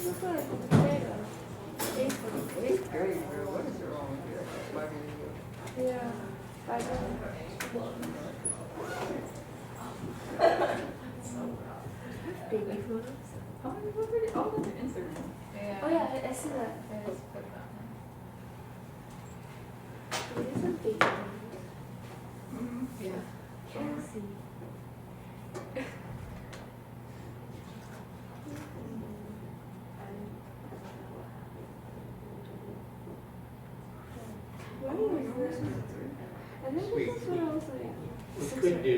looks like a potato. Eighth grade, girl, what is wrong with you? That's 5 years ago. Yeah. 5 Baby photos. How many was it? Oh, that's your Instagram. Yeah. Oh yeah, I see that. I just put that one. It is a baby photos. Yeah. Can't see. What is this? I think this is what I was like. We could do,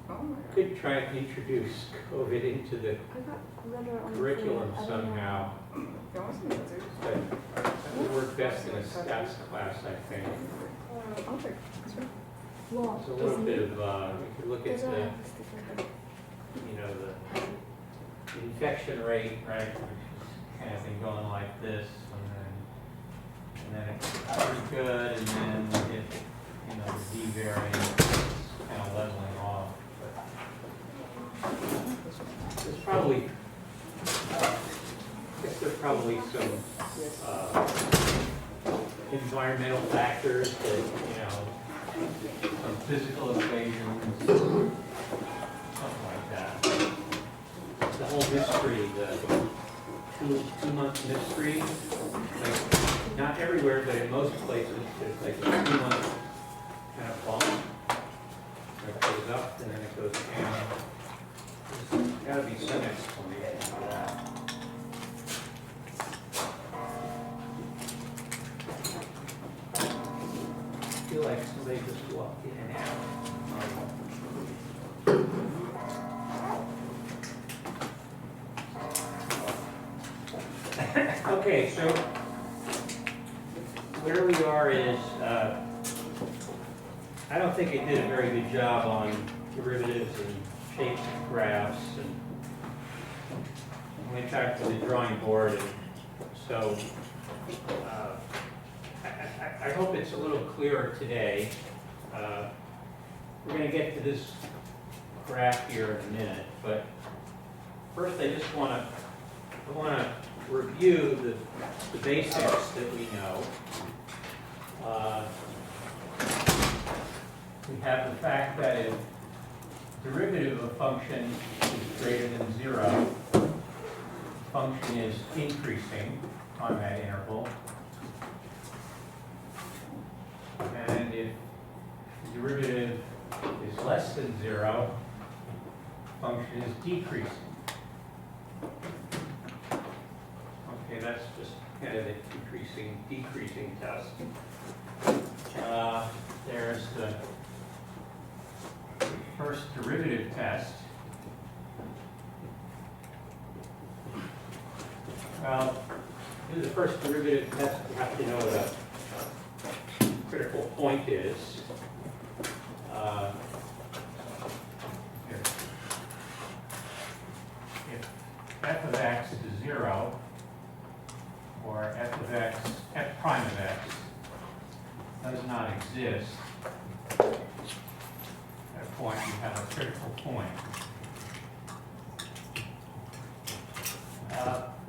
Oh my God. could try and introduce COVID into the I got glitter on curriculum the floor. I don't know. somehow. You want some answers? But it would work best in a stats class, I think. I'll take this one. Well, There's a little bit of, we could look at There's the, a sticker. you know, the infection rate, right? Which has kind of been going like this, and then it's pretty good, and then it, you know, the D variant is kind of leveling off. But there's probably, I guess there's probably some environmental factors that, you know, some physical equations, something like that. The whole mystery, the two-month mystery, like, not everywhere, but in most places, there's like a 2-month kind of bump. It goes up and then it goes down. There's got to be some explanation for that. I feel like somebody just walked in and out. Okay, so where we are is, I don't think it did a very good job on derivatives and shapes of graphs, and went back to the drawing board, and so I hope it's a little clearer today. We're going to get to this graph here in a minute, but first I just want to review the basics that we know. We have the fact that if derivative of a function is greater than 0, the function is increasing on that interval. And if the derivative is less than 0, the function is decreasing. Okay, that's just kind of the decreasing test. There's the first derivative test. Well, to do the first derivative test, you have to know what a critical point is. If f of x is 0, or f of x, f prime of x, does not exist, at a point you have a critical point.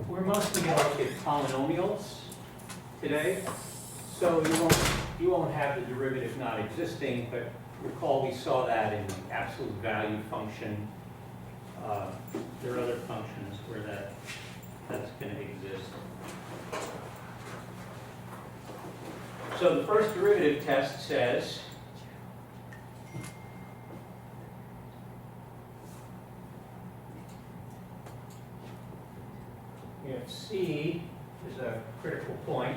We're mostly going to look at polynomials today, so you won't have the derivative not existing, but recall we saw that in the absolute value function. There are other functions where that's going to exist. So the first derivative test says if C is a critical point,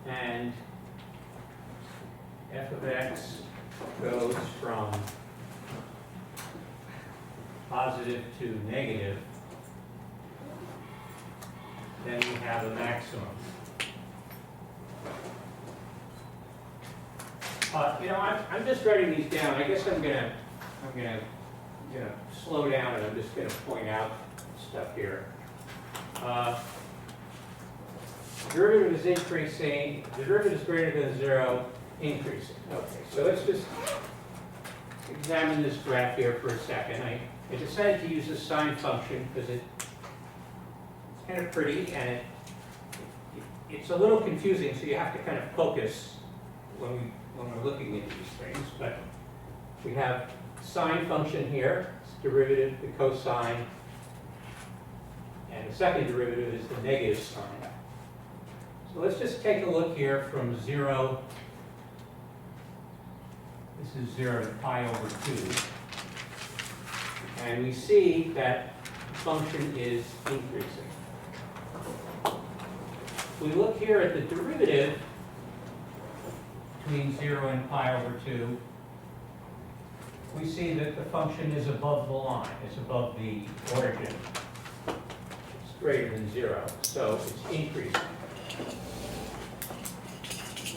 and f of x goes from positive to negative, then we have a maximum. You know, I'm just writing these down. I guess I'm gonna slow down, and I'm just gonna point out stuff here. Derivative is increasing. Derivative is greater than 0, increasing. Okay, so let's just examine this graph here for a second. I decided to use a sine function because it's kind of pretty and it's a little confusing, so you have to kind of focus when we're looking at these things. But we have sine function here, it's derivative, the cosine, and the second derivative is the negative sine. So let's just take a look here from 0. This is 0 to pi over 2. And we see that the function is increasing. If we look here at the derivative between 0 and pi over 2, we see that the function is above the line. It's above the origin. It's greater than 0, so it's increasing.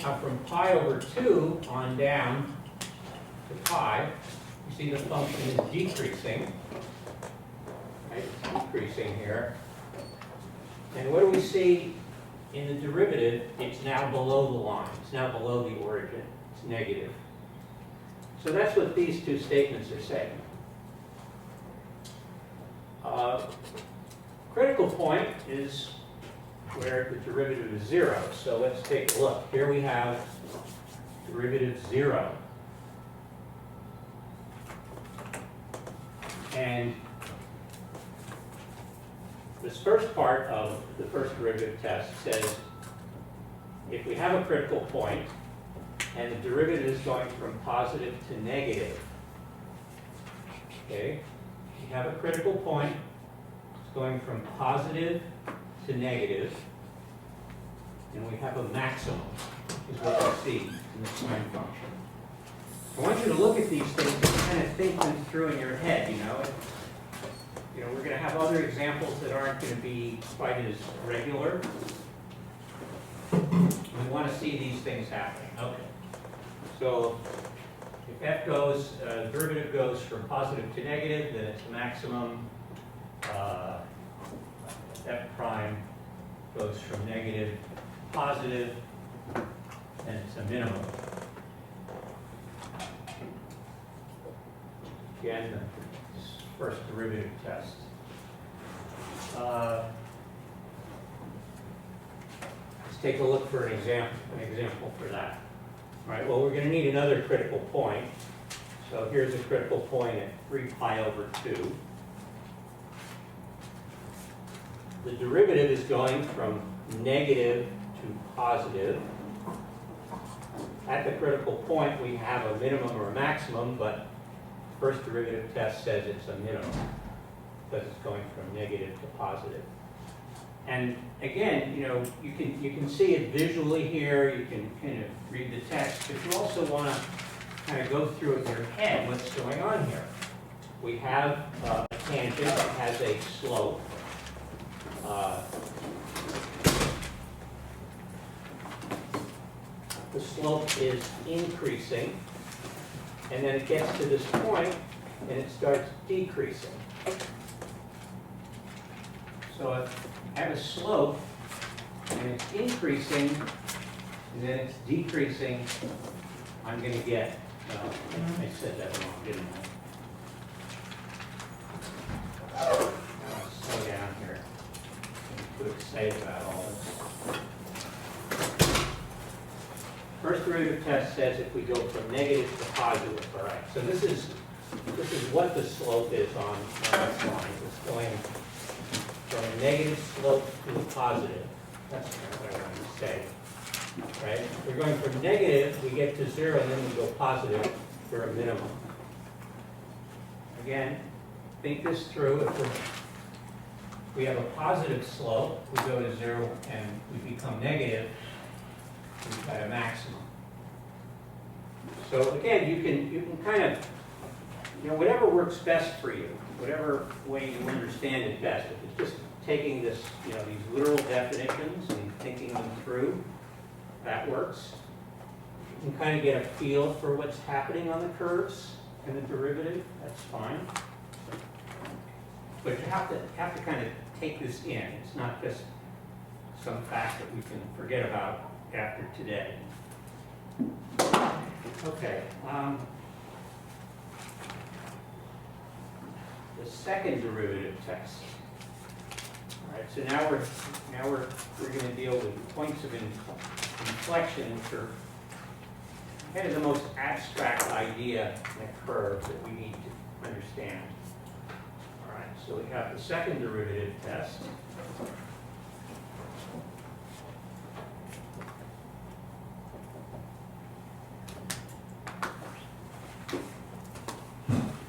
Now from pi over 2 on down to pi, you see the function is decreasing. Right? It's decreasing here. And what do we see in the derivative? It's now below the line. It's now below the origin. It's negative. So that's what these two statements are saying. Critical point is where the derivative is 0. So let's take a look. Here we have derivative 0. And this first part of the first derivative test says if we have a critical point and the derivative is going from positive to negative, okay, we have a critical point, it's going from positive to negative, and we have a maximum, is what we see in the sine function. I want you to look at these things and kind of think them through in your head, you know. We're going to have other examples that aren't going to be quite as regular. We want to see these things happening. Okay. So if f goes, derivative goes from positive to negative, then it's a maximum. F prime goes from negative to positive, and it's a minimum. Again, the first derivative test. Let's take a look for an example for that. All right, well, we're going to need another critical point. So here's a critical point at 3 pi over 2. The derivative is going from negative to positive. At the critical point, we have a minimum or a maximum, but first derivative test says it's a minimum because it's going from negative to positive. And again, you can see it visually here. You can kind of read the text, but you also want to kind of go through it in your head what's going on here. We have a tangent that has a slope. The slope is increasing. And then it gets to this point, and it starts decreasing. So if I have a slope, and it's increasing, and then it's decreasing, I'm going to get, I said that wrong, didn't I? I'll slow down here. I'm too excited about all this. First derivative test says if we go from negative to positive, all right. So this is what the slope is on this line. It's going from a negative slope to a positive. That's what I wanted to say, right? We're going from negative, we get to 0, and then we go positive for a minimum. Again, think this through. If we have a positive slope, we go to 0, and we become negative. We've got a maximum. So again, you can kind of, whatever works best for you, whatever way you understand it best. If it's just taking this, these literal definitions and thinking them through, that works. You can kind of get a feel for what's happening on the curves and the derivative. That's fine. But you have to kind of take this in. It's not just some fact that we can forget about after today. Okay. second derivative test. All right, so now we're going to deal with points of inflection, which are kind of the most abstract idea in a curve that we need to understand. All right, so we have the second derivative test.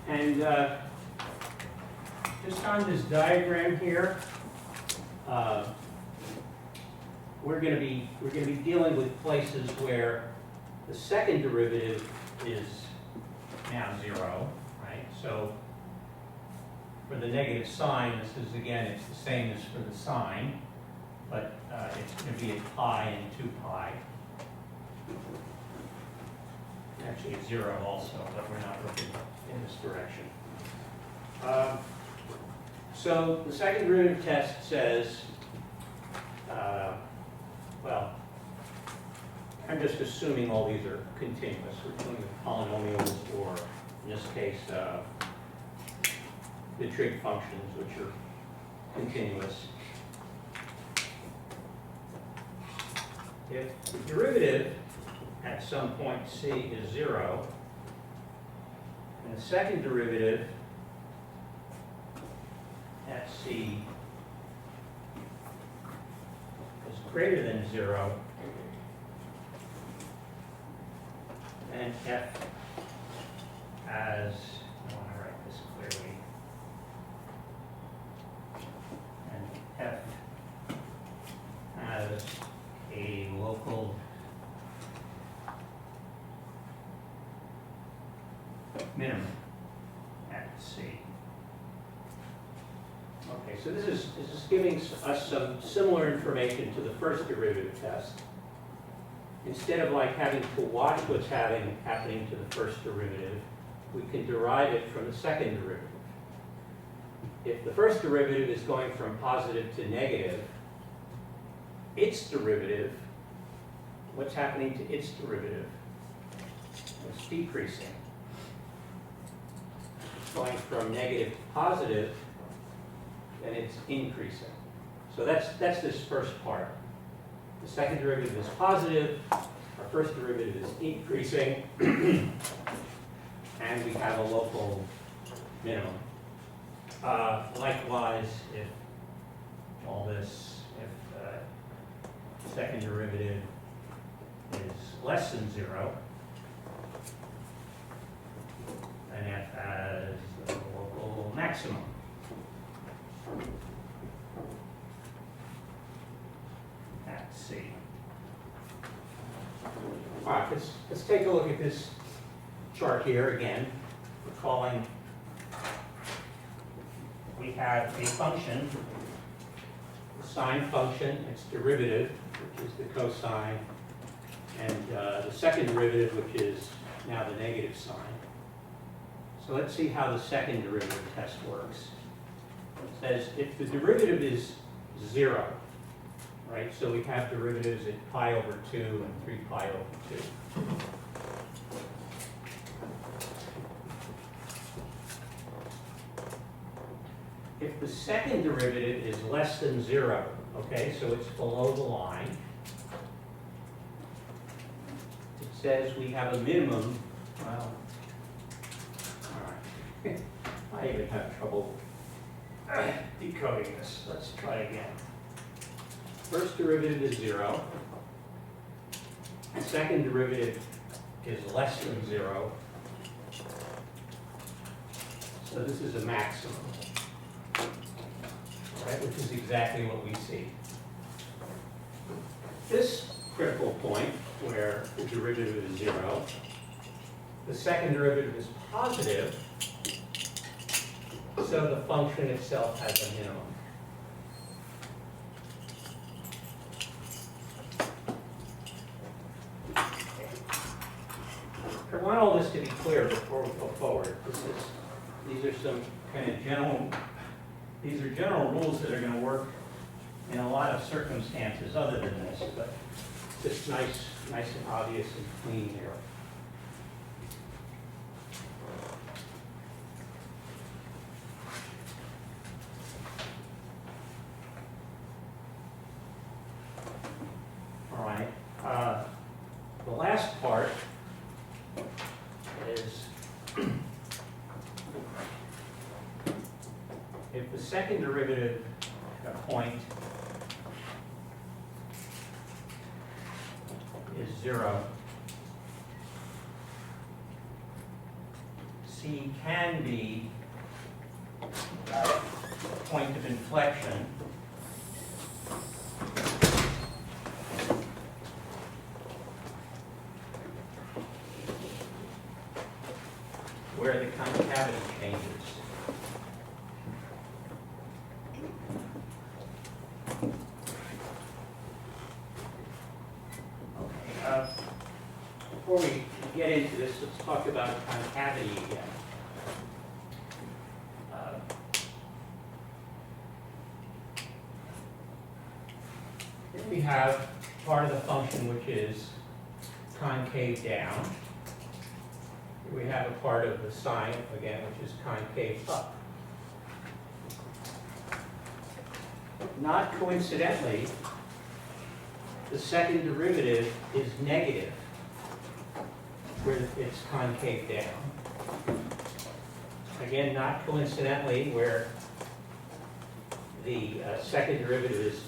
And just on this diagram here, we're going to be dealing with places where the second derivative is now 0, right? So for the negative sign, this is again, it's the same as for the sine, but it's going to be at pi and 2 pi. Actually, it's 0 also, but we're not looking in this direction. So the second derivative test says, well, I'm just assuming all these are continuous. We're dealing with polynomials, or in this case, the trig functions, which are continuous. If the derivative at some point c is 0, and the second derivative at c is greater than 0, and f as, I want to write this clearly, and f as a local minimum at c. Okay, so this is giving us some similar information to the first derivative test. Instead of like having to watch what's happening to the first derivative, we can derive it from the second derivative. If the first derivative is going from positive to negative, its derivative, what's happening to its derivative? It's decreasing. It's going from negative to positive, and it's increasing. So that's this first part. The second derivative is positive, our first derivative is increasing, and we have a local minimum. Likewise, if all this, if the second derivative is less than 0, then f has the local maximum. At c. All right, let's take a look at this chart here again. Recalling we have a function, the sine function, its derivative, which is the cosine, and the second derivative, which is now the negative sign. So let's see how the second derivative test works. It says if the derivative is 0, right? So we have derivatives at pi over 2 and 3 pi over 2. If the second derivative is less than 0, okay, so it's below the line, it says we have a minimum, well, all right. I even have trouble decoding this. Let's try again. First derivative is 0. The second derivative is less than 0. So this is a maximum, right, which is exactly what we see. This critical point where the derivative is 0, the second derivative is positive, so the function itself has a minimum. I want all this to be clear before we go forward. These are some kind of general rules that are going to work in a lot of circumstances other than this, but just nice and obvious and clean here. last part is if the second derivative at a point is 0, C can be a point of inflection where the concavity changes. Okay, before we get into this, let's talk about concavity again. Here we have part of the function which is concave down. We have a part of the sine, again, which is concave up. Not coincidentally, the second derivative is negative, where it's concave down. Again, not coincidentally, where the second derivative is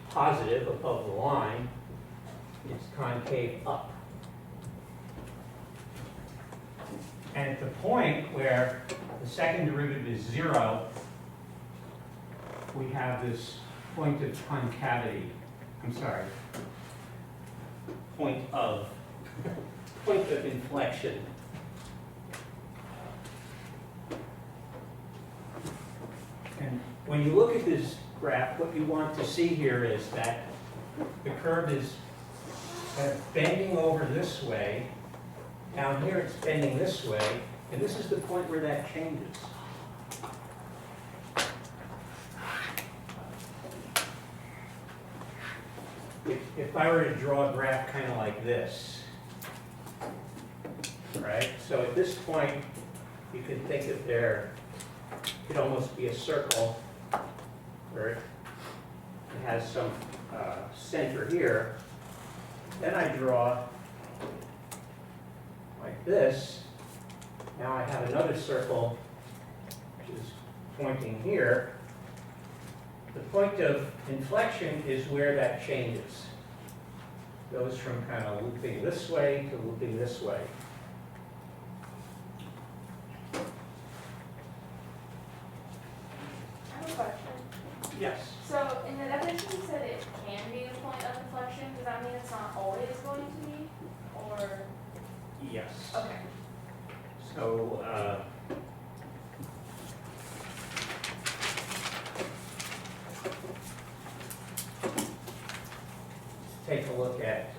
positive above the line, it's concave up. And at the point where the second derivative is 0, we have this point of concavity. I'm sorry, point of inflection. And when you look at this graph, what you want to see here is that the curve is kind of bending over this way. Down here it's bending this way, and this is the point where that changes. If I were to draw a graph kind of like this, right? So at this point, you can think that there could almost be a circle where it has some center here. Then I draw like this. Now I have another circle which is pointing here. The point of inflection is where that changes. Goes from kind of looping this way to looping this way. I have a question. Yes. So in the definition you said it can be a point of inflection. Does that mean it's not always going to be? Or, Yes. okay. So, take a look at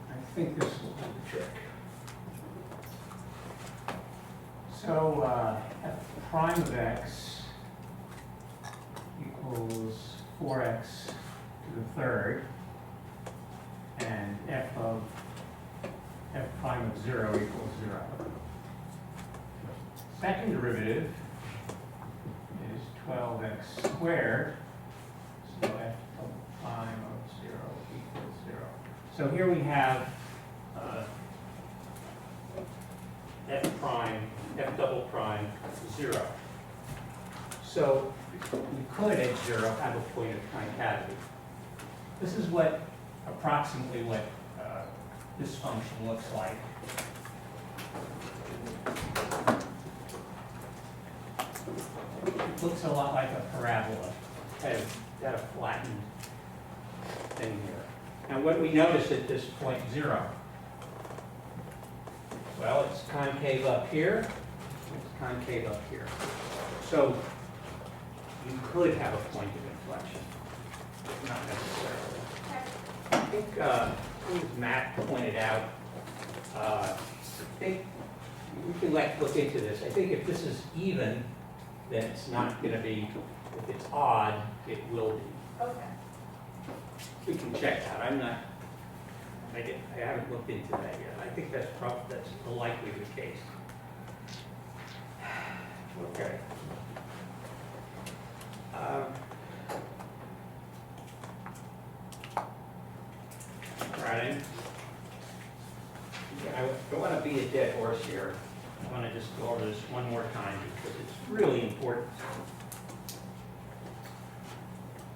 I think this will do the trick. So f prime of x equals 4x to the third, and f prime of 0 equals 0. Second derivative is 12x squared, so f prime of 0 equals 0. So here we have f double prime 0. So we could at 0 have a point of concavity. This is approximately what this function looks like. It looks a lot like a parabola. It's got a flattened thing here. Now what we notice at this point 0? Well, it's concave up here, it's concave up here. So you could have a point of inflection, but not necessarily. I think, as Matt pointed out, I think we can look into this. I think if this is even, then it's not going to be. If it's odd, it will be. Okay. We can check that. I haven't looked into that yet. I think that's likely the case. Okay. beat a dead horse here. I want to just go over this one more time because it's really important.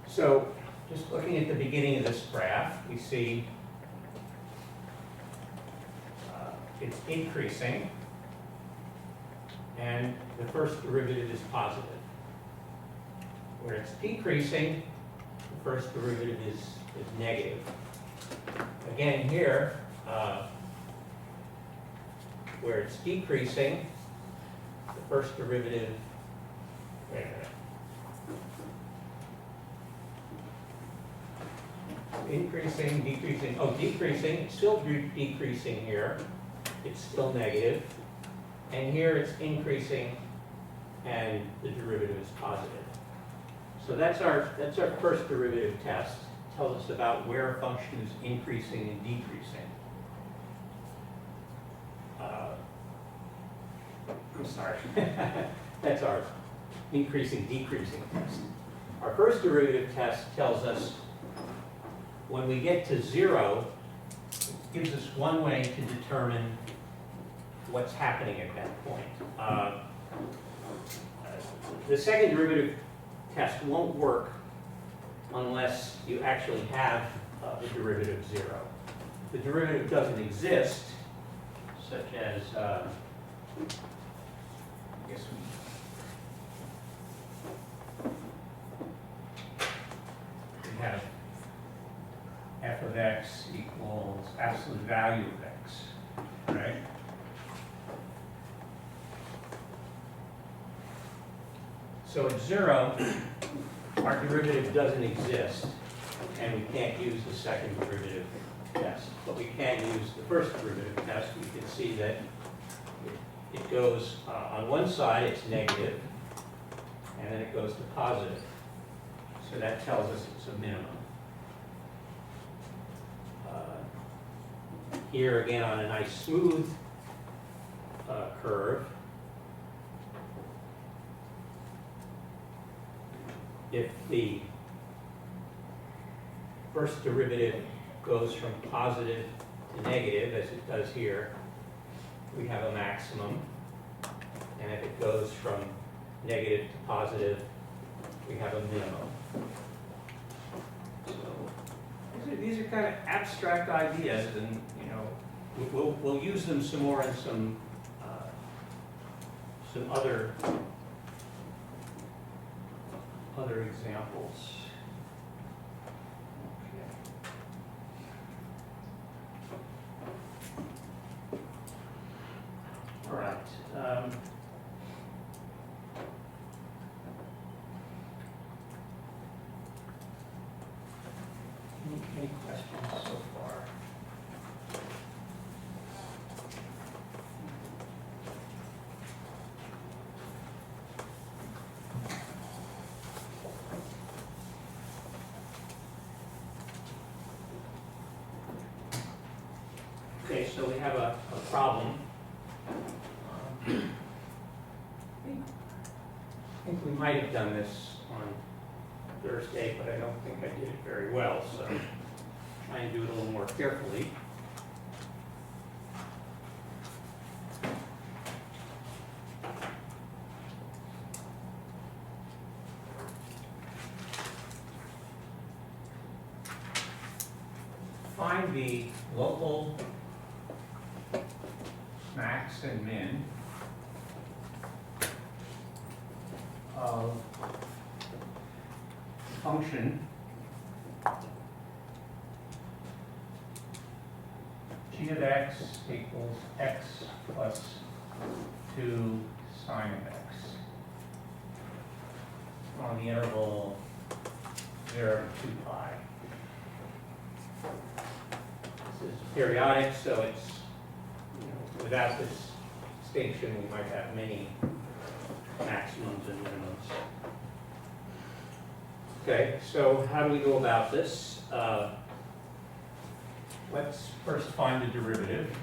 So, just looking at the beginning of this graph, we see it's increasing, and the first derivative is positive. Where it's decreasing, the first derivative is negative. Again here, where it's decreasing, the first derivative, wait a minute. Increasing, decreasing, oh, decreasing, it's still decreasing here. It's still negative. And here it's increasing, and the derivative is positive. So that's our first derivative test. It tells us about where a function is increasing and decreasing. I'm sorry. That's our increasing, decreasing test. Our first derivative test tells us when we get to 0, it gives us one way to determine what's happening at that point. The second derivative test won't work unless you actually have the derivative 0. If the derivative doesn't exist, such as, I guess we have f of x equals absolute value of x, right? So at 0, our derivative doesn't exist, and we can't use the second derivative test. But we can use the first derivative test. We can see that it goes, on one side it's negative, and then it goes to positive. So that tells us it's a minimum. Here again on a nice smooth curve, if the first derivative goes from positive to negative, as it does here, we have a maximum. And if it goes from negative to positive, we have a minimum. So these are kind of abstract ideas, and we'll use them some more in some other examples. Okay. All right. Any questions so far? Okay, so we have a problem. I think we might have done this on Thursday, but I don't think I did it very well, so try and do it a little more carefully. Find the local max and min of function g of x equals x plus 2 sine of x on the interval 0 to 2 pi. This is periodic, so it's, without this distinction, we might have many maximums and minimums. Okay, so how do we go about this? Let's first find the derivative.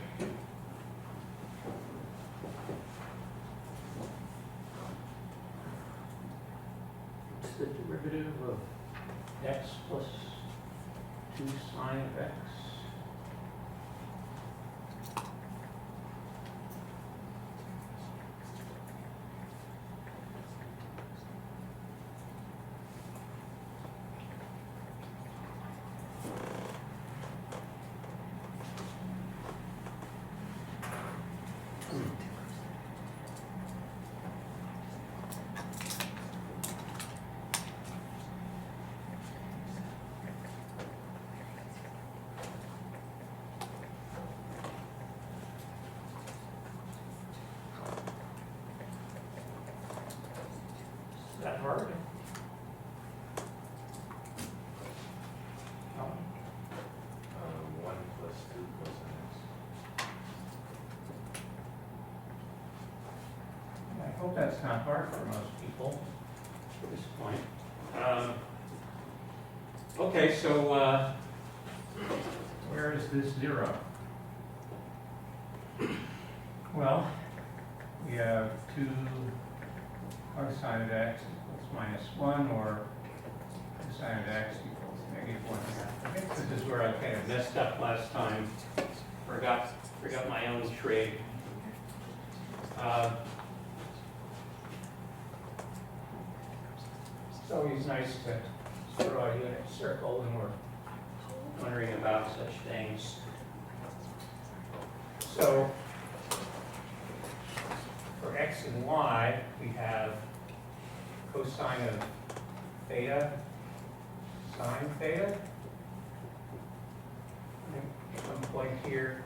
What's the derivative of x plus 2 sine of x? hope that's not hard for most people at this point. Okay, so where is this 0? Well, we have 2 cosine of x equals -1, or cosine of x equals -1/2. I think this is where I kind of messed up last time. Forgot my own trig. It's always nice to draw a unit circle when we're wondering about such things. So for x and y, we have cosine of theta, sine theta. At some point here.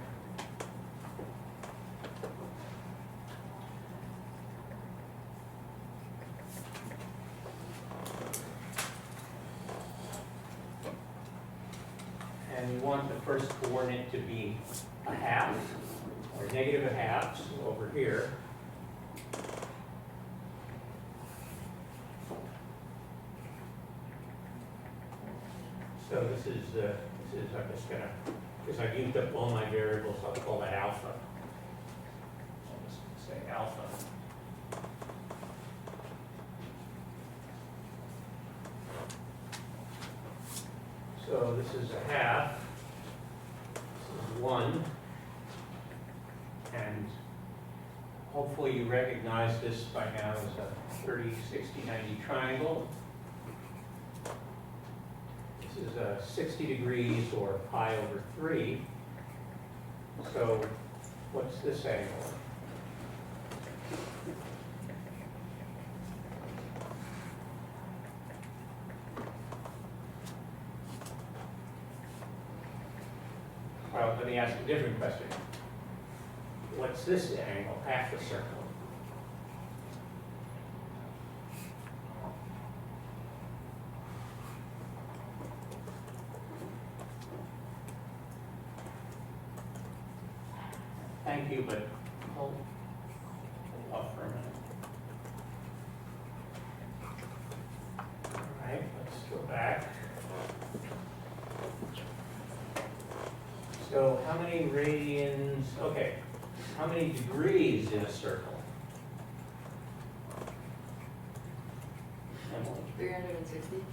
And we want the first coordinate to be 1/2, or -1/2, so over here. So this is I'm just gonna, because I've used up all my variables, I'll call that alpha. I'll just say alpha. So this is 1/2, this is 1, and hopefully you recognize this by now as a 30, 60, 90 triangle. This is 60 degrees, or pi over 3. So what's this angle? Well, let me ask a different question. What's this angle, half the circle? Thank you, but hold off for a minute. All right, let's go back. So how many radians, okay, how many degrees in a circle? 360.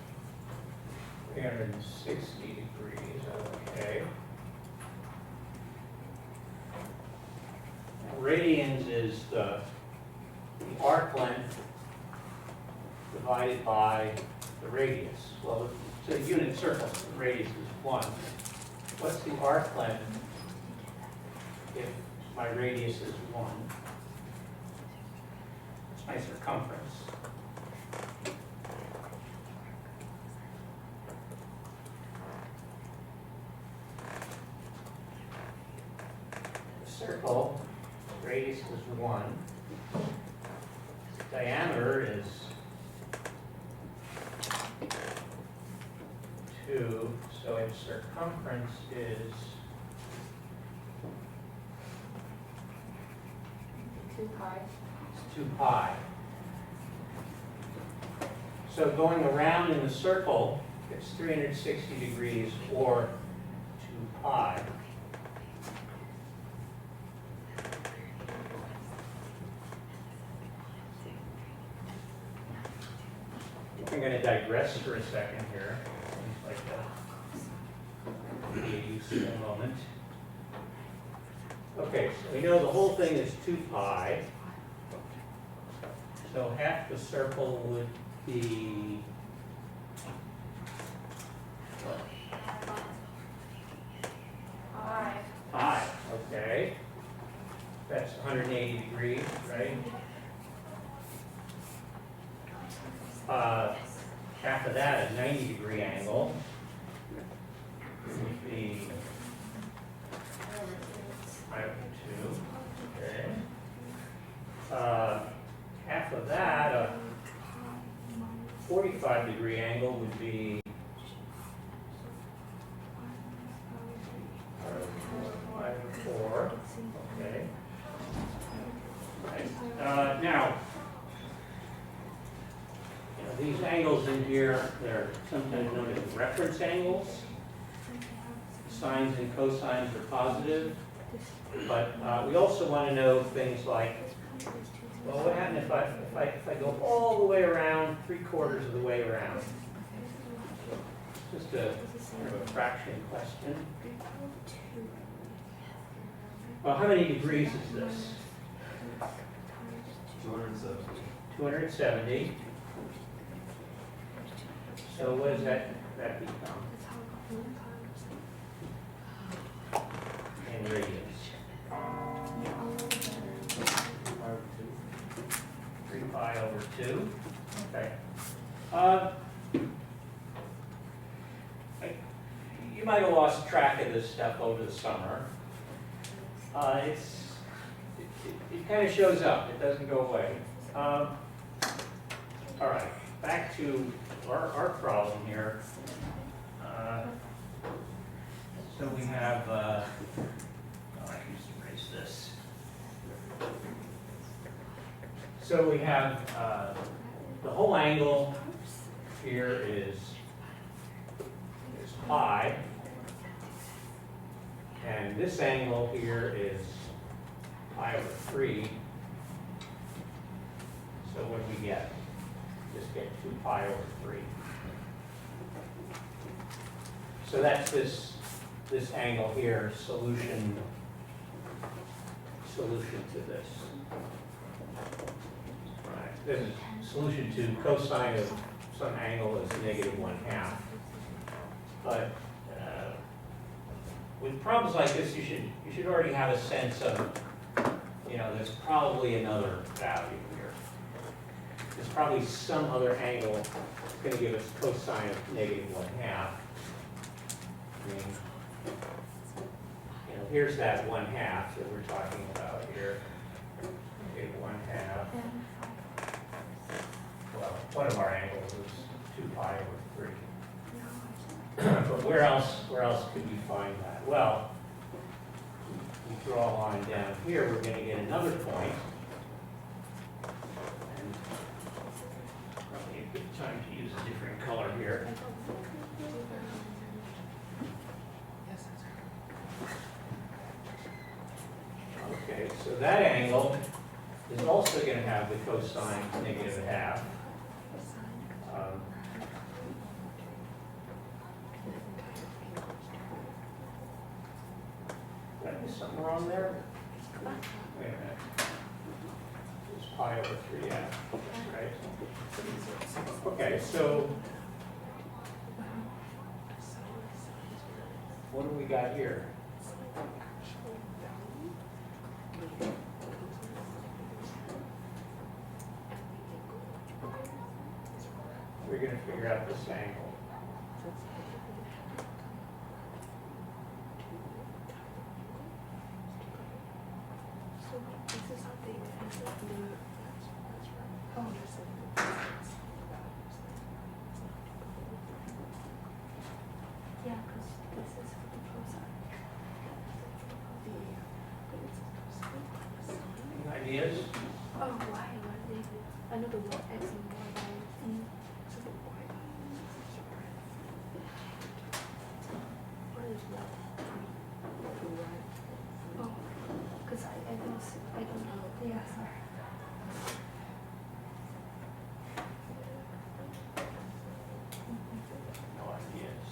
360 degrees, okay. Radians is the arc length divided by the radius. Well, it's a unit circle, the radius is 1. What's the arc length if my radius is 1? It's my circumference. The circle, radius is 1. Diameter is 2, so its circumference is 2 pi. It's 2 pi. So going around in the circle, it's 360 degrees, or 2 pi. I'm going to digress for a second here. Seems like that would be a useful moment. Okay, so we know the whole thing is 2 pi. So half the circle would be pi, okay. That's 180 degrees, right? Half of that, a 90-degree angle, would be pi over 2, okay. Half of that, a 45-degree angle would be pi over 4, okay. Right. Now, angles in here, they're sometimes known as reference angles. Sines and cosines are positive, but we also want to know things like, well, what happens if I go all the way around, 3/4 of the way around? Just a kind of a fraction question. Well, how many degrees is this? 270. 270. So what does that become in radius? 3 pi over 2. Okay. You might have lost track of this stuff over the summer. It kind of shows up. It doesn't go away. All right, back to our problem here. So we have, I used to erase this. So we have the whole angle here is pi, and this angle here is pi over 3. So what do we get? Just get 2 pi over 3. So that's this angle here, solution to this. Right. This is solution to cosine of some angle is -1/2. But with problems like this, you should already have a sense of, there's probably another value here. There's probably some other angle that's going to give us cosine of -1/2. I mean, here's that 1/2 that we're talking about here. Okay, 1/2. Well, one of our angles is 2 pi over 3. But where else could we find that? Well, we draw a line down here, we're going to get another point. And probably a good time to use a different color here. Okay, so that angle is also going to have the cosine -1/2. Did I miss something wrong there? Wait a minute. It's pi over 3/2, right? Okay, so what do we got here? We're going to figure out this angle. Yeah, because this is for the cosine. Any ideas? Oh, why? I know the word x and y by what is that? Oh, because I don't know. Yeah, sorry. No ideas.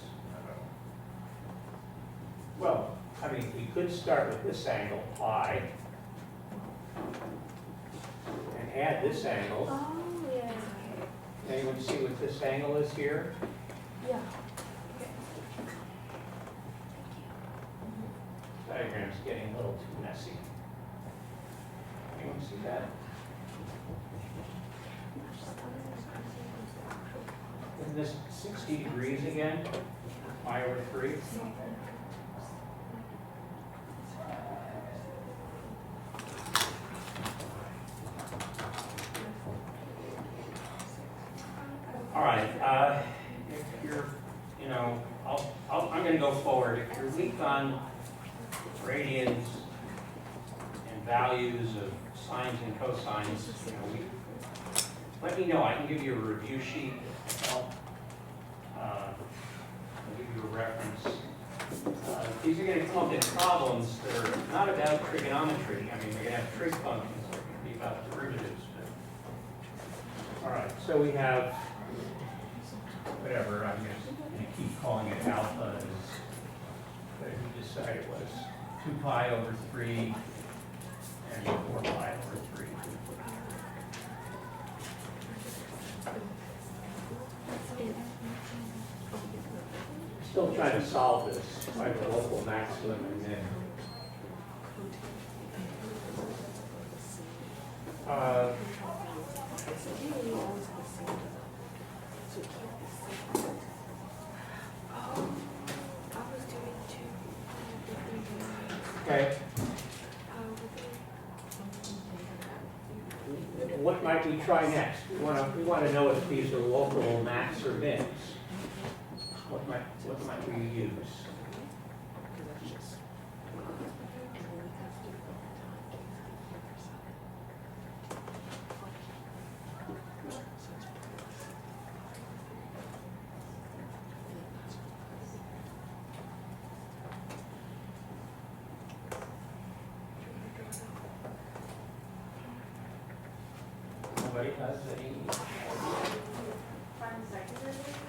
Well, I mean, we could start with this angle, pi, and add this angle. Oh, yeah. Anyone see what this angle is here? Yeah. Diagram's getting a little too messy. Anyone see that? Isn't this 60 degrees again? Pi over 3? All right, if you're, I'm going to go forward. If you're weak on radians and values of sines and cosines, let me know. I can give you a review sheet you a reference. These are going to come up in problems that are not about trigonometry. I mean, they're going to have trig functions, they're going to be about derivatives. But... All right, so we have whatever, I'm going to keep calling it alpha, is what we decided it was 2 pi over 3 and 4 pi over 3. Still trying to solve this by the local maximum and min. Okay. What might we try next? We want to know if these are local max or mins. What might we use? Nobody has any? Find the second derivative?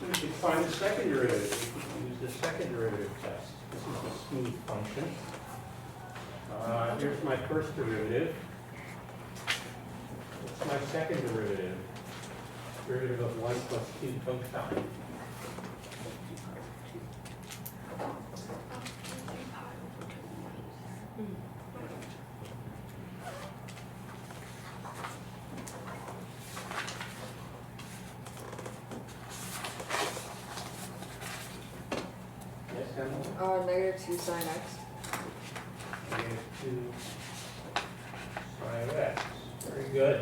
We should find the second derivative. We can use the second derivative test. This is a smooth function. Here's my first derivative. What's my second derivative? Derivative of 1 plus 2 cosine. -2 sine x. -2 sine of x. Very good.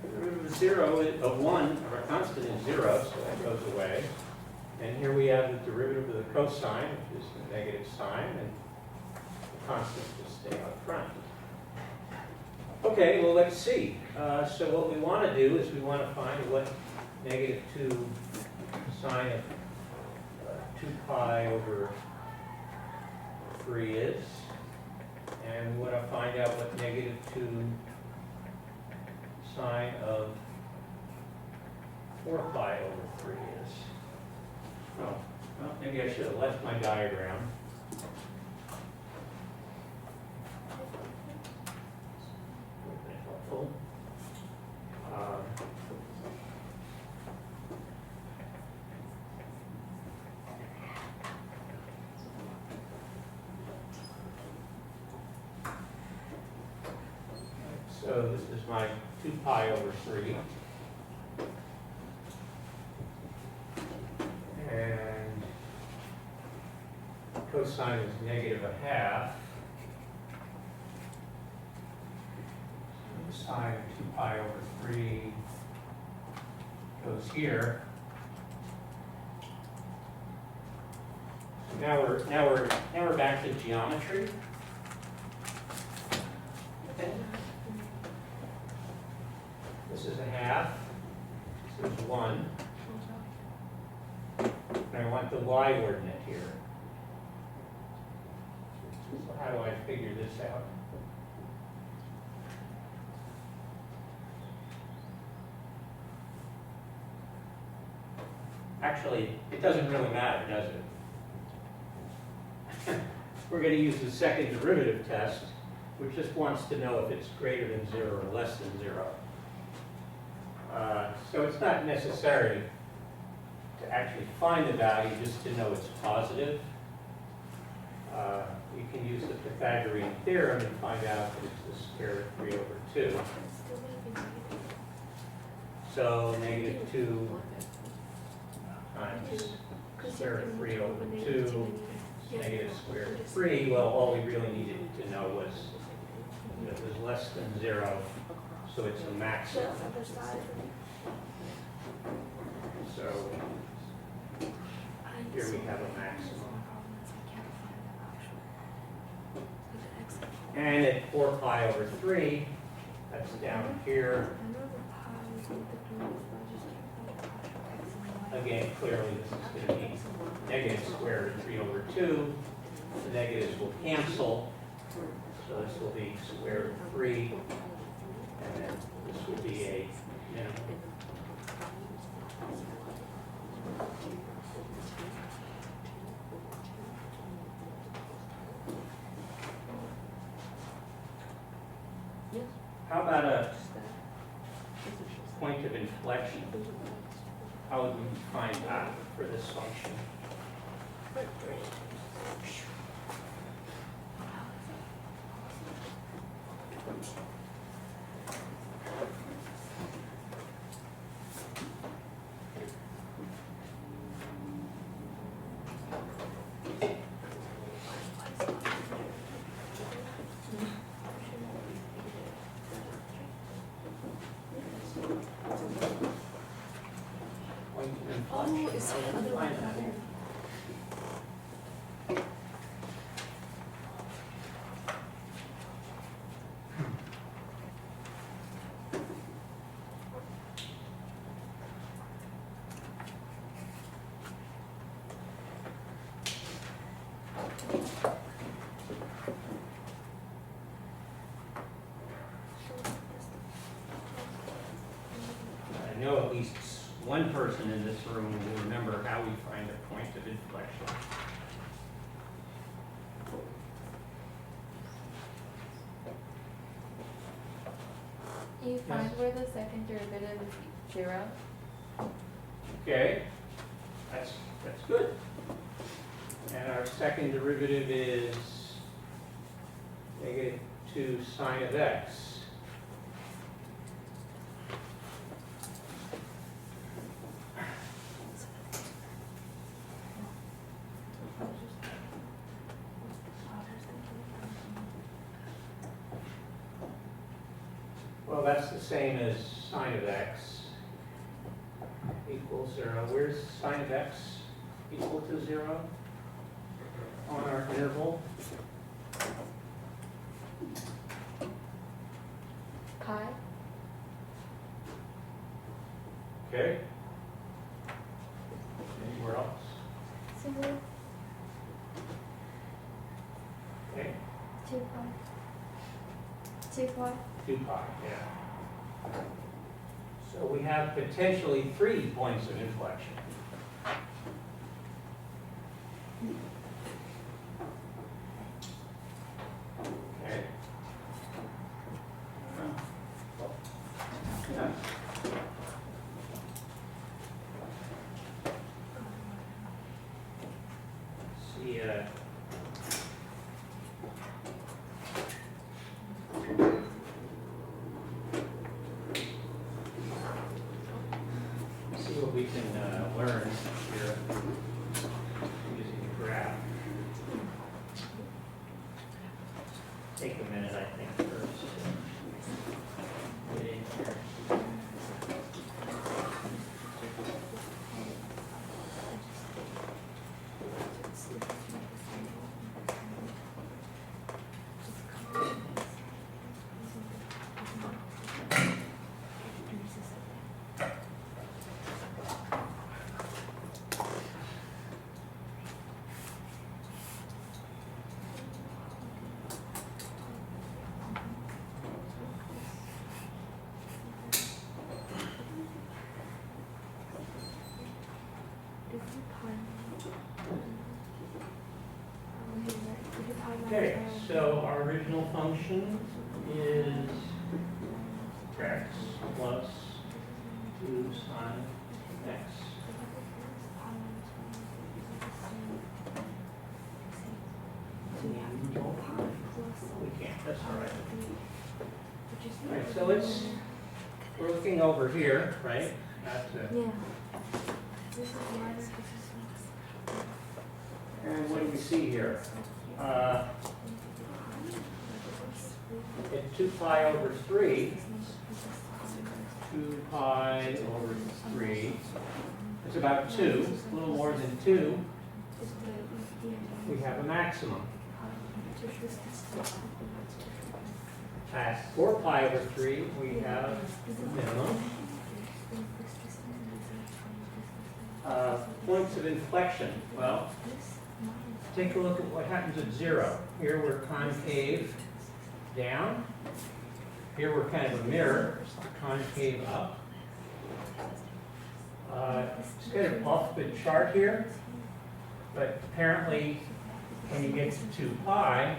Derivative of 0 of 1 of our constant is 0, so that goes away. And here we have the derivative of the cosine, which is the negative sign, and the constant will stay out front. Okay, well, let's see. So what we want to do is we want to find what -2 sine of 2 pi over 3 is, and we want to find out what -2 sine of 4 pi over 3 is. Oh, well, maybe I should have left my diagram. Would have been helpful. So this is my 2 pi over 3. And cosine is -1/2. The sine of 2 pi over 3 goes here. So now we're back to geometry. Okay. This is 1/2, this is 1, and I want the y ordinate here. So how do I figure this out? Actually, it doesn't really matter, does it? We're going to use the second derivative test, which just wants to know if it's greater than 0 or less than 0. So it's not necessary to actually find the value, just to know it's positive. You can use the Pythagorean theorem and find out that it's the square root of 3 over 2. So -2 times square root of 3 over 2 negative square root of 3. Well, all we really needed to know was that it was less than 0, so it's a maximum. So here we have a maximum. And at 4 pi over 3, that's down here. again, clearly this is going to be negative square root of 3 over 2. The negatives will cancel. So this will be square root of 3. And then this will be a minimum. How about a point of inflection? How would we find that for this function? Point of inflection. Oh, it's How would the we other find one. that? I know at least one person in this room will remember how we find a point of inflection. You find Yes. where the second derivative is 0. Okay, that's good. And our second derivative is negative 2 sine of x. Well, that's the same as sine of x equals 0. Where's sine of x equal to 0 on our interval? Pi. Okay. Anywhere else? Single. Okay, 2 pi. 2 pi. 2 pi, yeah. So we have potentially 3 points of inflection. Okay. Yeah. See, see what we can learn here using the graph. Take a minute, I think, first. Get in here. Okay, so our original function is x plus 2 sine x. We can't, that's all right. All right, so we're looking over here, right? At the, Yeah. and what do we see here? At 2 pi over 3, 2 pi over 3, it's about 2, a little more than 2, we have a maximum. At 4 pi over 3, we have a minimum. Points of inflection. Well, take a look at what happens at 0. Here we're concave down. Here we're kind of a mirror, concave up. It's kind of off the chart here, but apparently when you get to 2 pi,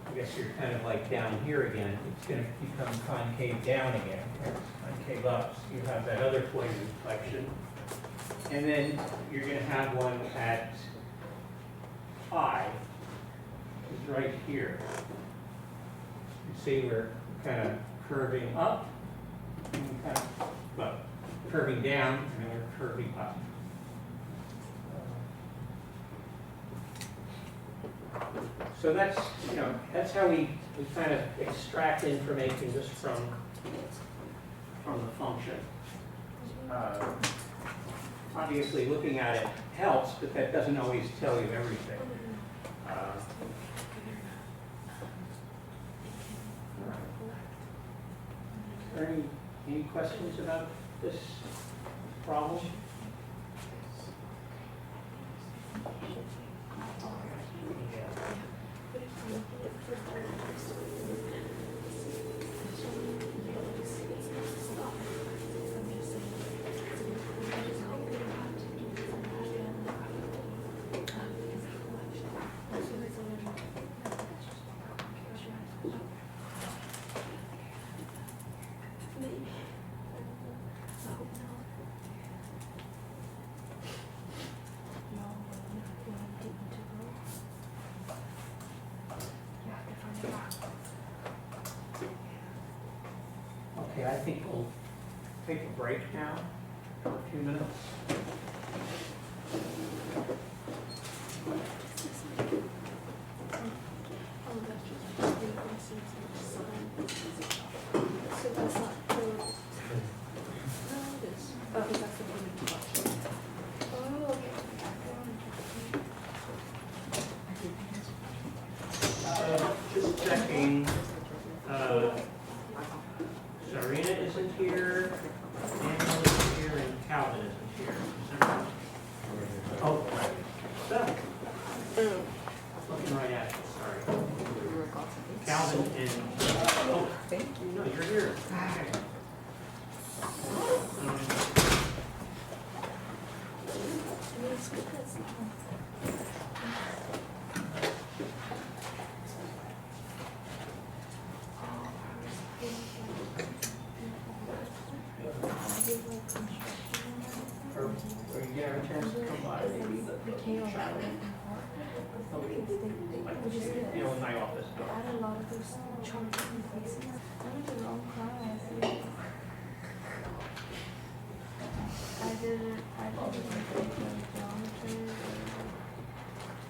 I guess you're kind of like down here again. It's going to become concave down again. Concave up, so you have that other point of inflection. And then you're going to have one at pi, which is right here. You see we're kind of curving up, and kind of, well, curving down, and then we're curving up. So that's, you know, that's how we kind of extract information just from the function. Obviously, looking at it helps, but that doesn't always tell you everything. Are there any questions about this problem? Okay, I think we'll take a break now for a few minutes. So that's not true. No, it is. Oh, that's the point of inflection. Oh, okay. Just checking. Sarina isn't here, Daniel isn't here, and Calvin isn't here. Oh, right. So, looking right at you, sorry. Calvin and, oh, Thank you. no, you're here. Okay. It's good that's Or you get a chance to come by, maybe the shop. You know, in my office. They added a lot of those charts and places. I went to the wrong class. I didn't take the geometry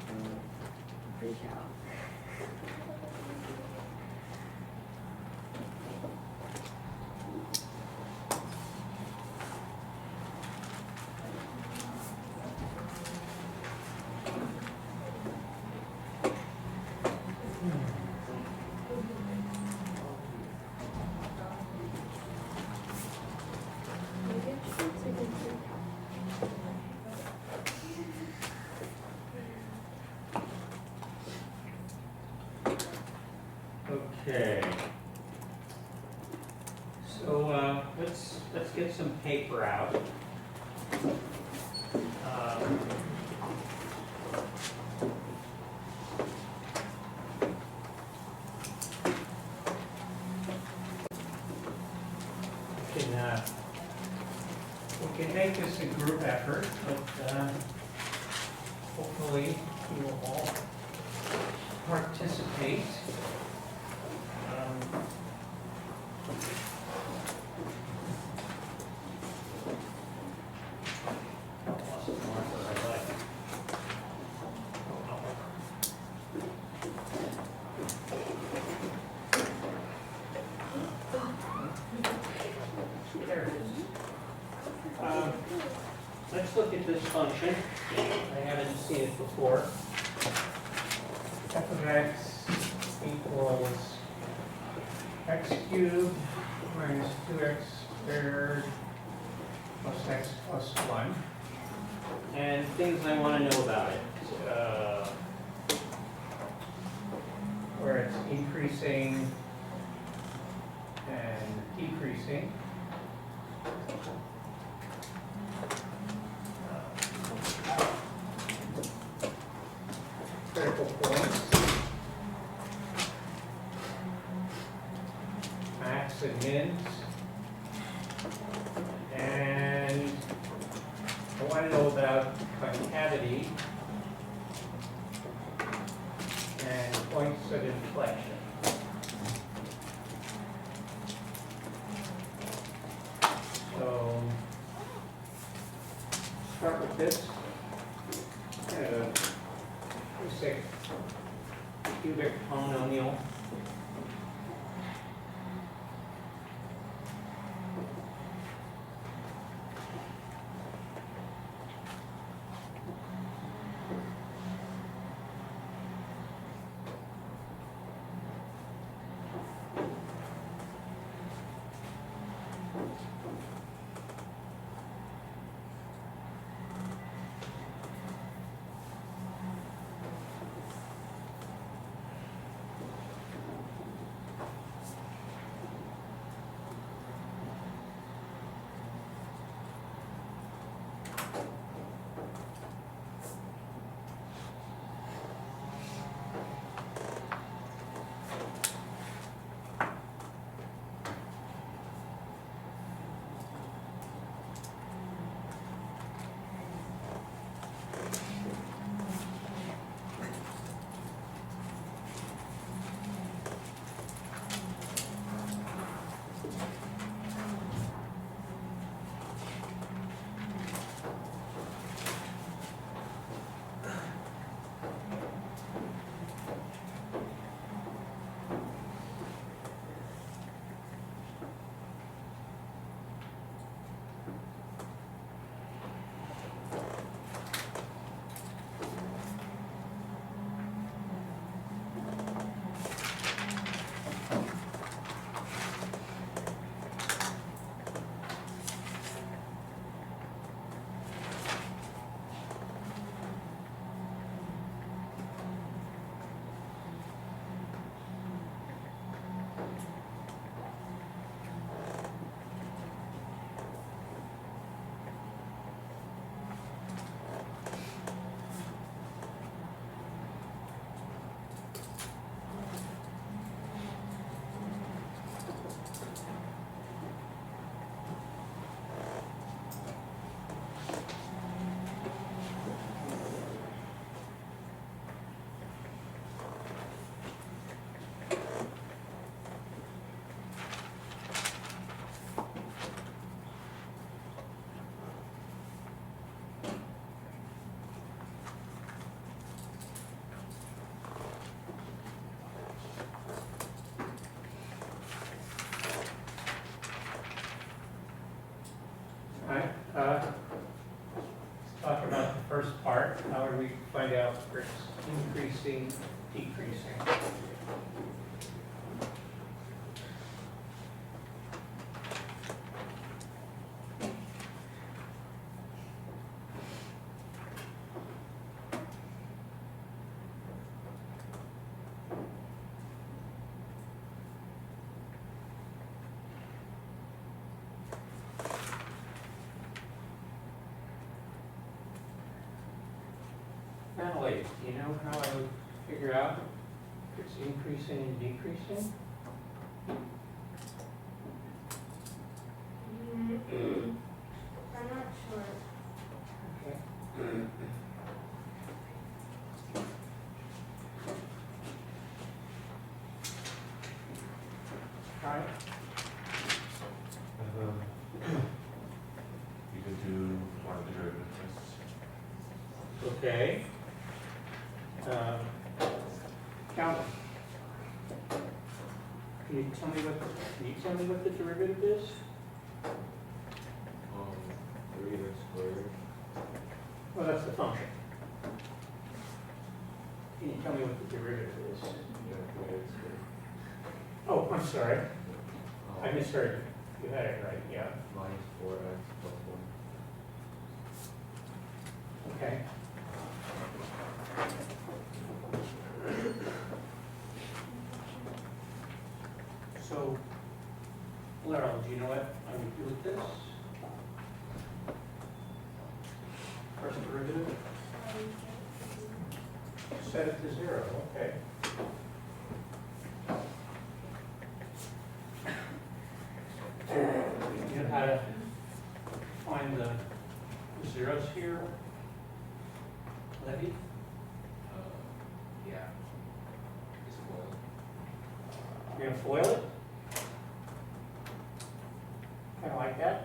or pre-calc. Okay. So let's get some paper out. We can make this a group effort, but hopefully you will all participate. There it is. Let's look at this function. I haven't seen it before. F of x equals x cubed minus 2x squared plus x plus 1. And things I want to know about it. Where it's increasing and decreasing. Critical points. Max and mins. And I want to know about concavity and points of inflection. So, start with this. Basic cubic polynomial. Let's talk about the first part. How do we find out if it's increasing, decreasing? Natalie, do you know how I would figure out if it's increasing and decreasing? I'm not sure. Okay. All right. You could do one of the derivative tests. Okay. Calc. Can you tell me what the derivative is? 3x squared. Well, that's the function. Can you tell me what the derivative is? Yeah, 3x squared. Oh, I'm sorry. I misheard you. You had it right, yeah. Minus 4x plus 1. Okay. So, Laurel, do you know what I would do with this? First derivative, set it to 0, okay. You know how to find the zeros here, Levy? Yeah. It's foiled. You're gonna foil it? Kind of like that?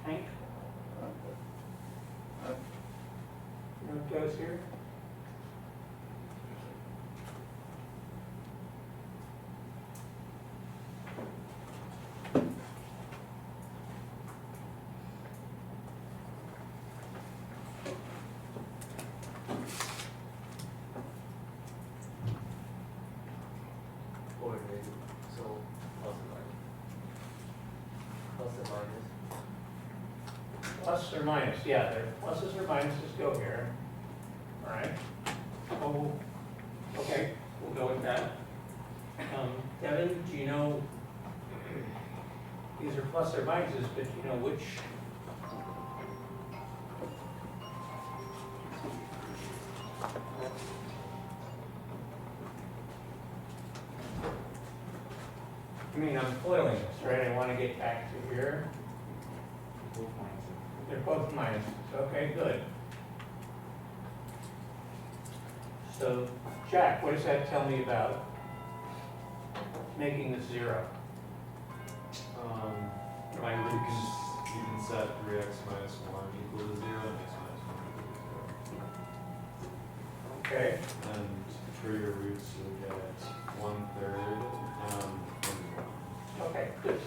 Hank? You know what goes here? Coordinated, so plus and minus. Plus or minus, yeah, there, pluses or minuses go here. All right. Oh, okay, we'll go with that. Devin, do you know, these are plus or minuses, but do you know which? I mean, I'm foiling this, right? I want to get back to here. Both minuses. They're both minuses, okay, good. So, Jack, what does that tell me about making this 0? My You roots. can set 3x minus 1 equal to 0 and x minus 1 equal to 0. Okay, And for your roots, you'll get 1/3 and 1. okay, good.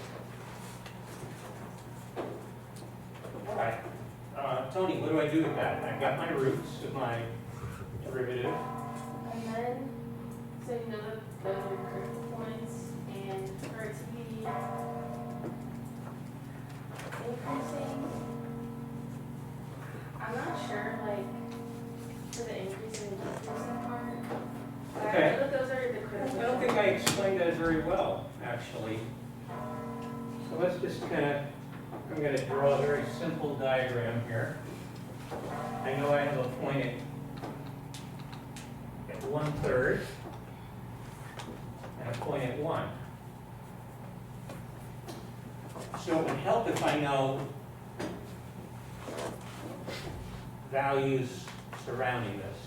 All right, Tony, what do I do with that? I've got my roots of my derivative. And then, so you know that those are critical points, and for it to be increasing, I'm not sure, like, for the increasing and decreasing part. But I Okay. know that those are the critical I don't think I explained that very well, actually. So let's just kind of, I'm going to draw a very simple diagram here. I know I have a point at 1/3 and a point at 1. So it would help if I know values surrounding this.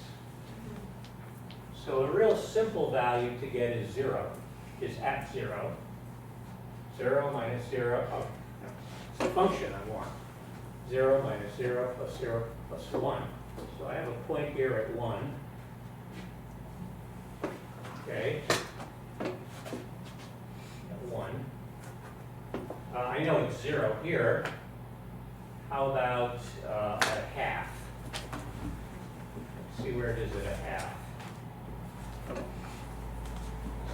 So a real simple value to get is 0, is at 0. 0 minus 0, oh, no, it's a function I want. 0 minus 0 plus 0 plus 1. So I have a point here at 1. Okay. At 1. I know it's 0 here. How about at a half? Let's see where it is at a half.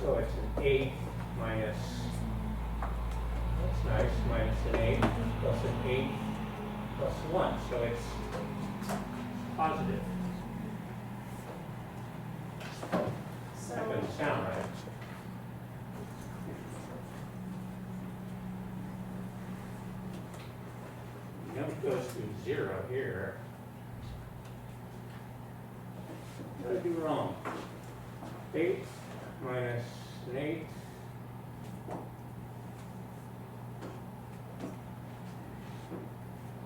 So it's an 8 minus, that's nice, minus an 8 plus an 8 plus 1. So it's positive. So, That doesn't sound right. You know it goes through 0 here. What did I do wrong? 8 minus an 8.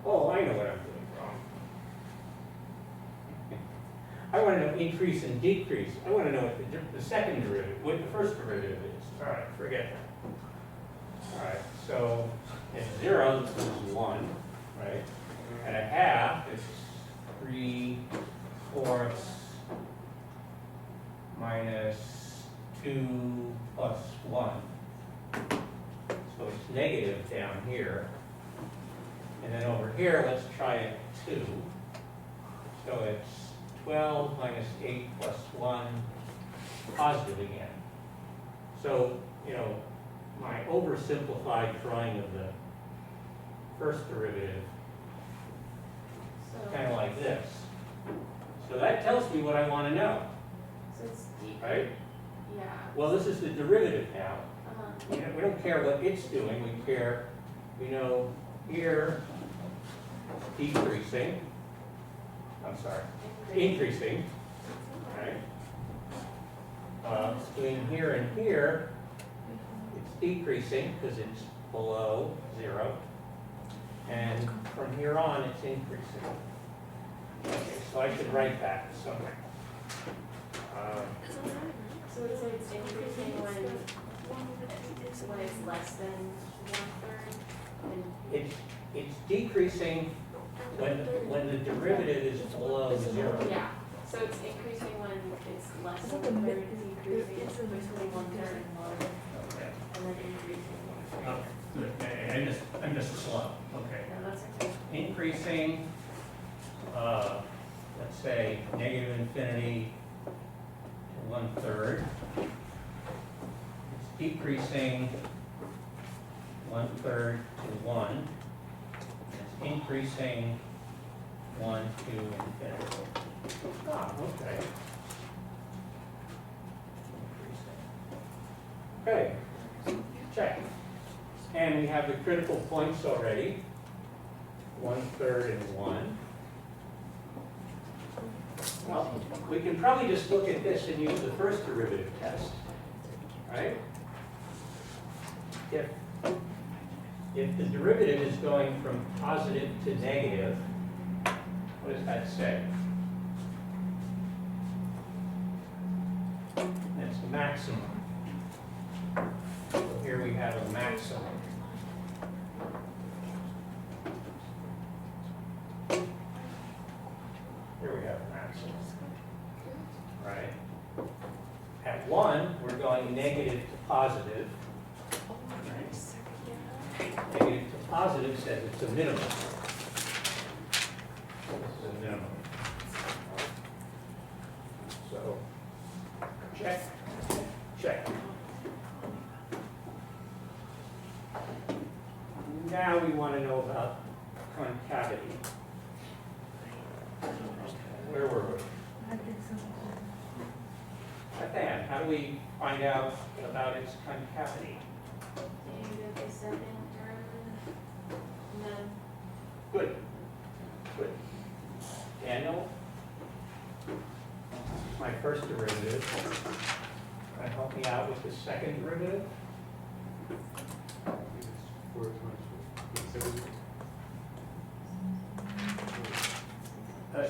Oh, I know what I'm doing wrong. I want to know increase and decrease. I want to know what the second derivative, what the first derivative is. All right, forget that. All right, so at 0, this is 1, right? At a half, it's 3/4 minus 2 plus 1. So it's negative down here. And then over here, let's try it 2. So it's 12 minus 8 plus 1, positive again. So, you know, my oversimplified drawing of the first derivative, So, kind of like this. So that tells me what I want to know, so it's deep, right? yeah. Well, this is the derivative now. Uh-huh. We don't care what it's doing, we care, we know here, decreasing, I'm sorry, increasing, right? Between here and here, it's decreasing because it's below 0. And from here on, it's increasing. Okay, so I should write that somewhere. So it's like it's increasing when it's less than 1/3, and It's decreasing when the derivative is below 0. yeah. So it's increasing when it's less than 1/3, decreasing between 1/3 and 1, Okay. and then increasing. Oh, good. I'm just slow. Okay. No, that's okay. Increasing, let's say, negative infinity to 1/3. It's decreasing 1/3 to 1. It's increasing 1 to infinity. Ah, okay. Increasing. Okay, check. And we have the critical points already. 1/3 and 1. Well, we can probably just look at this and use the first derivative test, right? If the derivative is going from positive to negative, what does that say? It's maximum. So here we have a maximum. Here we have a maximum. Right? At 1, we're going negative to positive. Right? Negative to positive says it's a minimum. This is a minimum. So, check, check. Now we want to know about concavity. Where were we? Then, how do we find out about its concavity? You get the second derivative, and then Good, good. Daniel? My first derivative. Can you help me out with the second derivative? It's 4 times 4.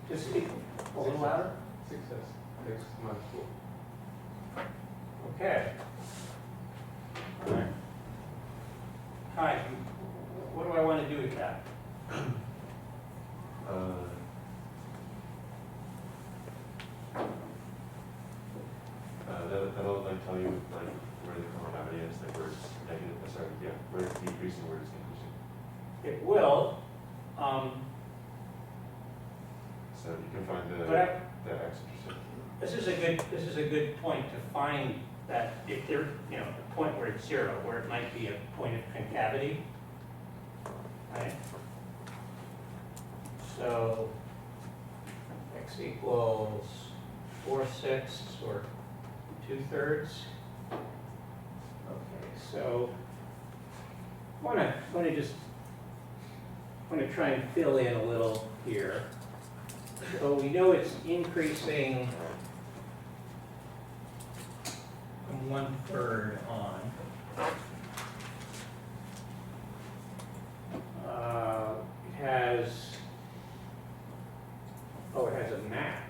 Just speak a little louder. 6s, x minus 4. Okay. All right. Hi, what do I want to do with that? That'll like tell you like where the concavity is, like where it's negative, sorry, yeah, where it's decreasing, where it's increasing. It will, So you can find but the x-intercept. this is a good point to find that if there, a point where it's 0, where it might be a point of concavity, right? So x equals 4/6 or 2/3. Okay, so I want to try and fill in a little here. So we know it's increasing from 1/3 on. It has a max.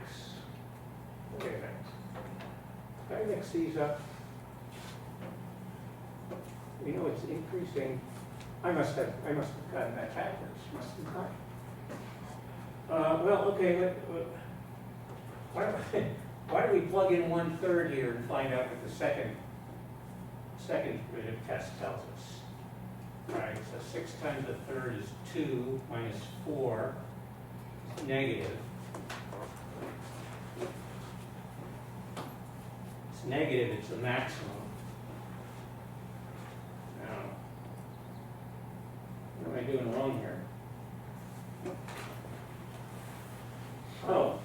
Wait a minute. Did I mix these up? We know it's increasing. I must have gotten that backwards. Must have not. Well, okay. Why do we plug in 1/3 here and find out what the second derivative test tells us? All right, so 6 times 1/3 is 2 minus 4 is negative. It's negative, it's the maximum. I doing wrong here? Oh.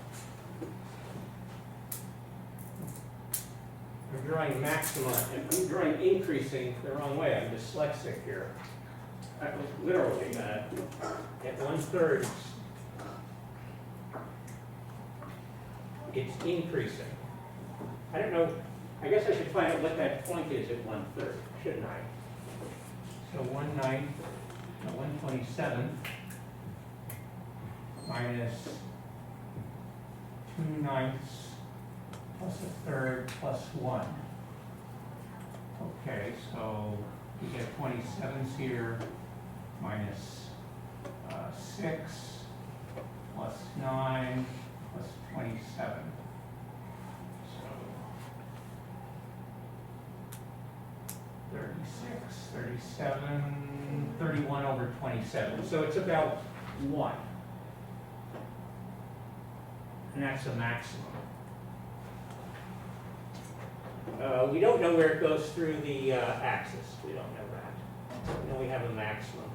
I'm drawing maxima, and I'm drawing increasing the wrong way. I'm dyslexic here. Literally, at 1/3, it's increasing. I don't know, I guess I should find out what that point is at 1/3, shouldn't I? So 127 minus 2/9 plus 1/3 plus 1. Okay, so we get 27s here minus 6 plus 9 plus 27. So 36, 37, 31 over 27. So it's about 1. And that's a maximum. We don't know where it goes through the axis. We don't know that. We know we have a maximum.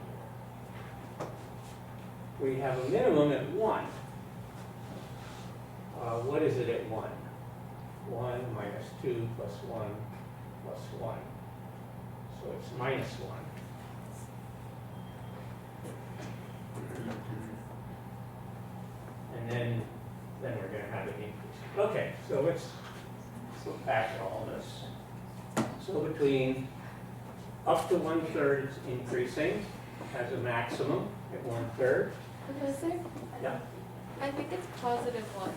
We have a minimum at 1. What is it at 1? 1 minus 2 plus 1 plus 1. So it's minus 1. And then we're going to have an increase. Okay, so let's look back at all this. So between up to 1/3 it's increasing, has a maximum at 1/3. Professor? Yeah. I think it's positive 1.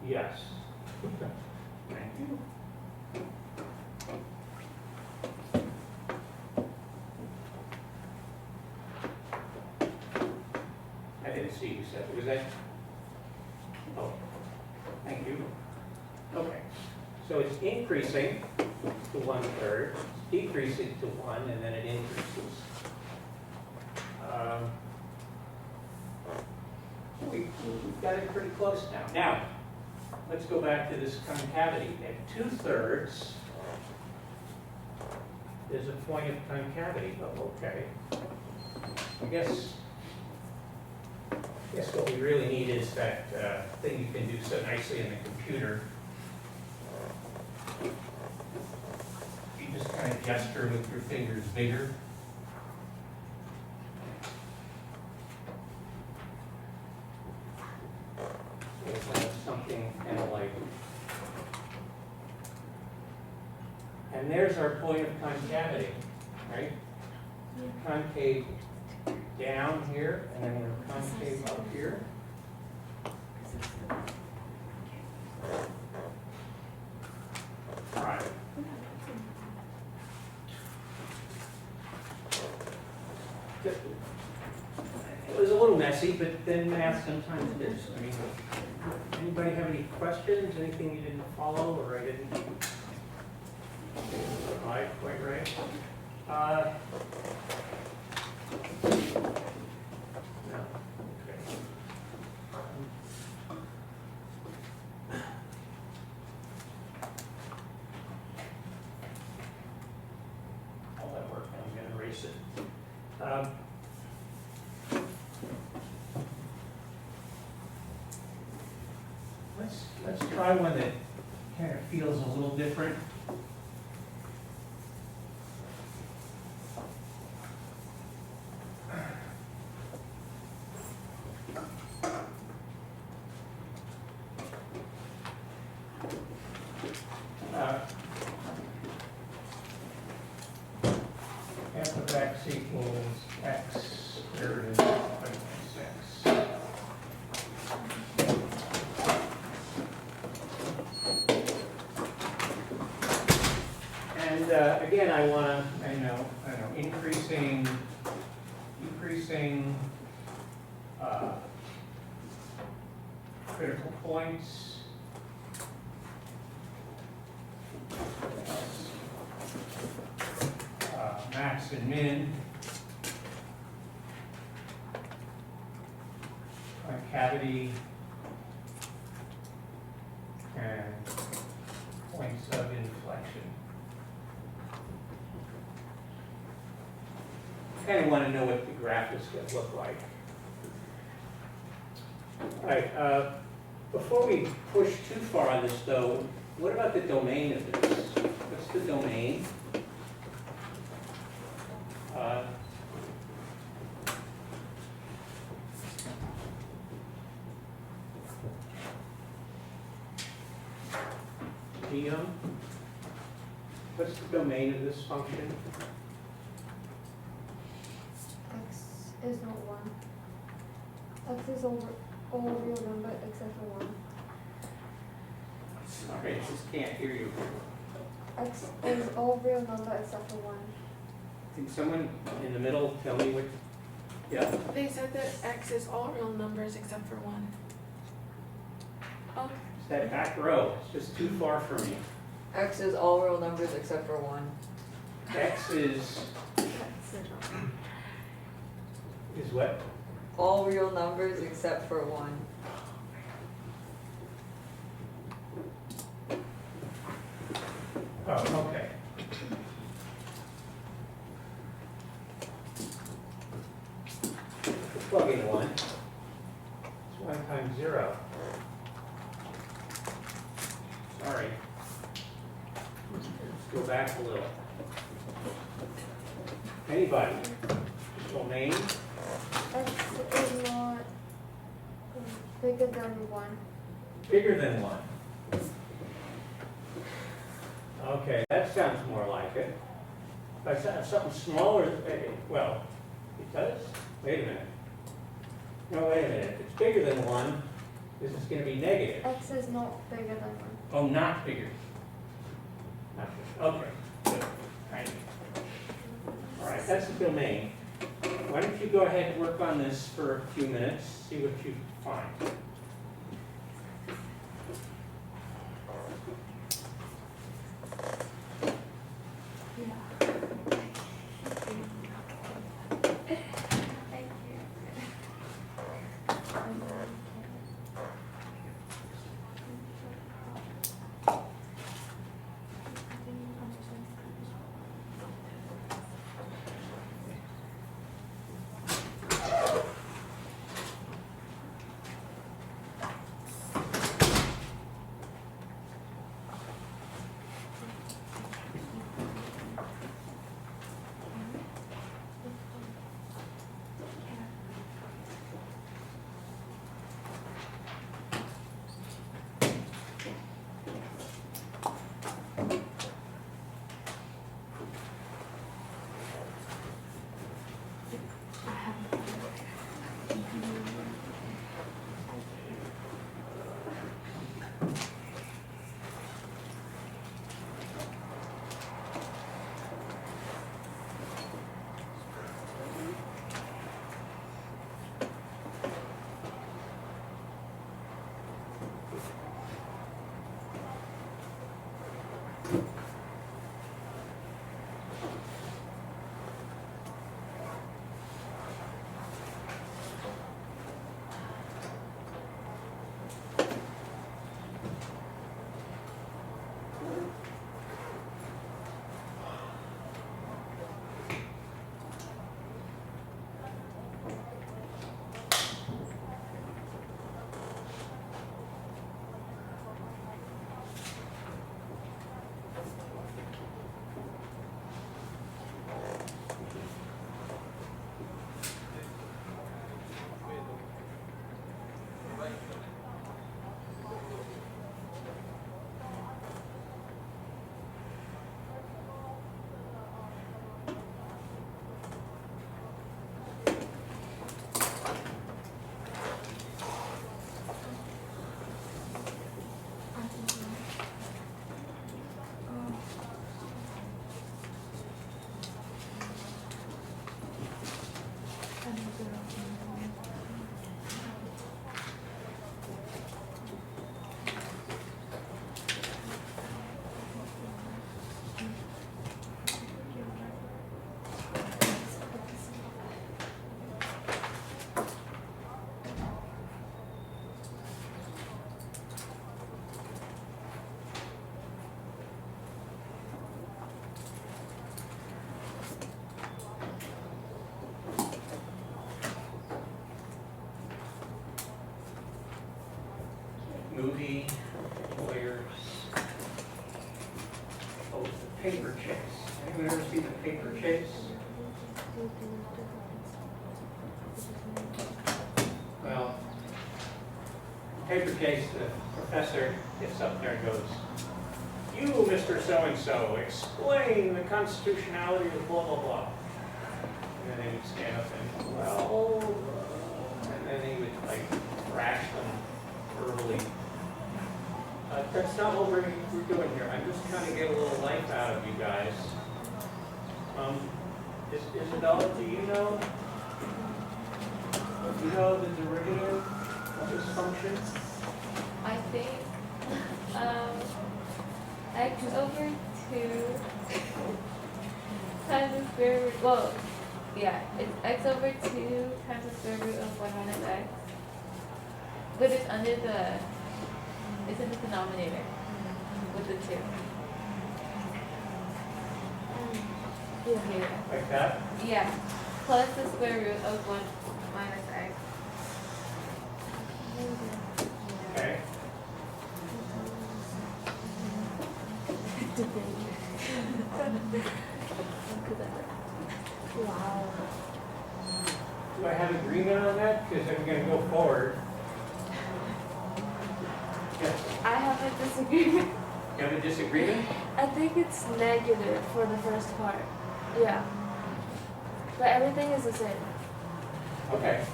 Yes. Thank you. I didn't see you said, was that? Oh, thank you. Okay, so it's increasing to 1/3, it's decreasing to 1, and then it increases. We've got it pretty close now. Now, let's go back to this concavity. At 2/3, there's a point of concavity. Oh, okay. I guess what we really need is that thing you can do so nicely in the computer. You just kind of gesture with your fingers bigger. Something kind of like, and there's our point of concavity, right? Concave down here, and then we're concave up here. Right. It was a little messy, but then math sometimes is. I mean, anybody have any questions? Anything you didn't follow or I didn't? Quite right. No. Okay. All that work, I'm going to erase it. Let's try one that kind of feels a little different. F of x equals x squared is 6. And again, I want to, I know, decreasing critical points. Max and min. Concavity. And points of inflection. reflection. Kind of want to know what the graph is going to look like. All right, before we push too far on this though, what about the domain of this? What's the domain? Geo? What's the domain of this function? X is not 1. X is all real number except for 1. Sorry, I just can't hear you. X is all real number except for 1. Can someone in the middle tell me what? Yeah, They said that X is all real numbers except for 1. Oh, it's that back row. It's just too far for me. X is all real numbers except for 1. X is what? All real numbers except for 1. Oh, okay. Plug in 1. It's 1 times 0. Sorry. Let's go back a little. Anybody? Domain? X is not bigger than 1. Bigger than 1. Okay, that sounds more like it. If I said something smaller, well, it does? Wait a minute. No, wait a minute. If it's bigger than 1, this is going to be negative. X is not bigger than 1. Oh, not bigger. Not bigger. Okay, good. Right. All right, that's the domain. Why don't you go ahead and work on this for a few minutes, see what you find. movie, lawyers. Oh, it's the paper chase. Anyone ever see the paper chase? Well, paper chase, the professor gets up there and goes, "You, Mr. So-and-so, explain the constitutionality of blah, blah, blah." And then he would stand up and, well, and then he would like thrash them verbally. That's not what we're doing here. I'm just trying to get a little life out of you guys. Isabella, do you know the derivative of this function? I think, x over 2 times the square root, well, yeah, it's x over 2 times the square root of 1 minus x. But it's under the, it's in the denominator with the 2. Yeah. Like that? Yeah, plus the square root of 1 minus x. Okay. Wow. Do I have agreement on that? Because I'm going to go forward. Yes. I have a disagreement. You have a disagreement? I think it's negative for the first part. Yeah. But everything is the same. Okay.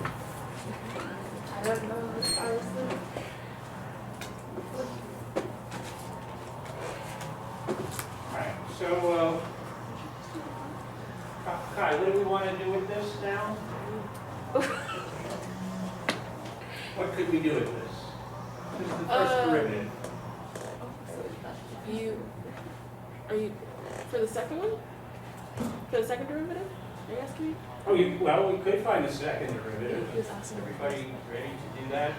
I don't know, honestly. Alright, so, Kai, what do we want to do with this now? What could we do with this? This is the first derivative. Are you, for the second one? For the second derivative? Are you asking me? Oh, well, we could find the second derivative. He was asking. Everybody ready to do that?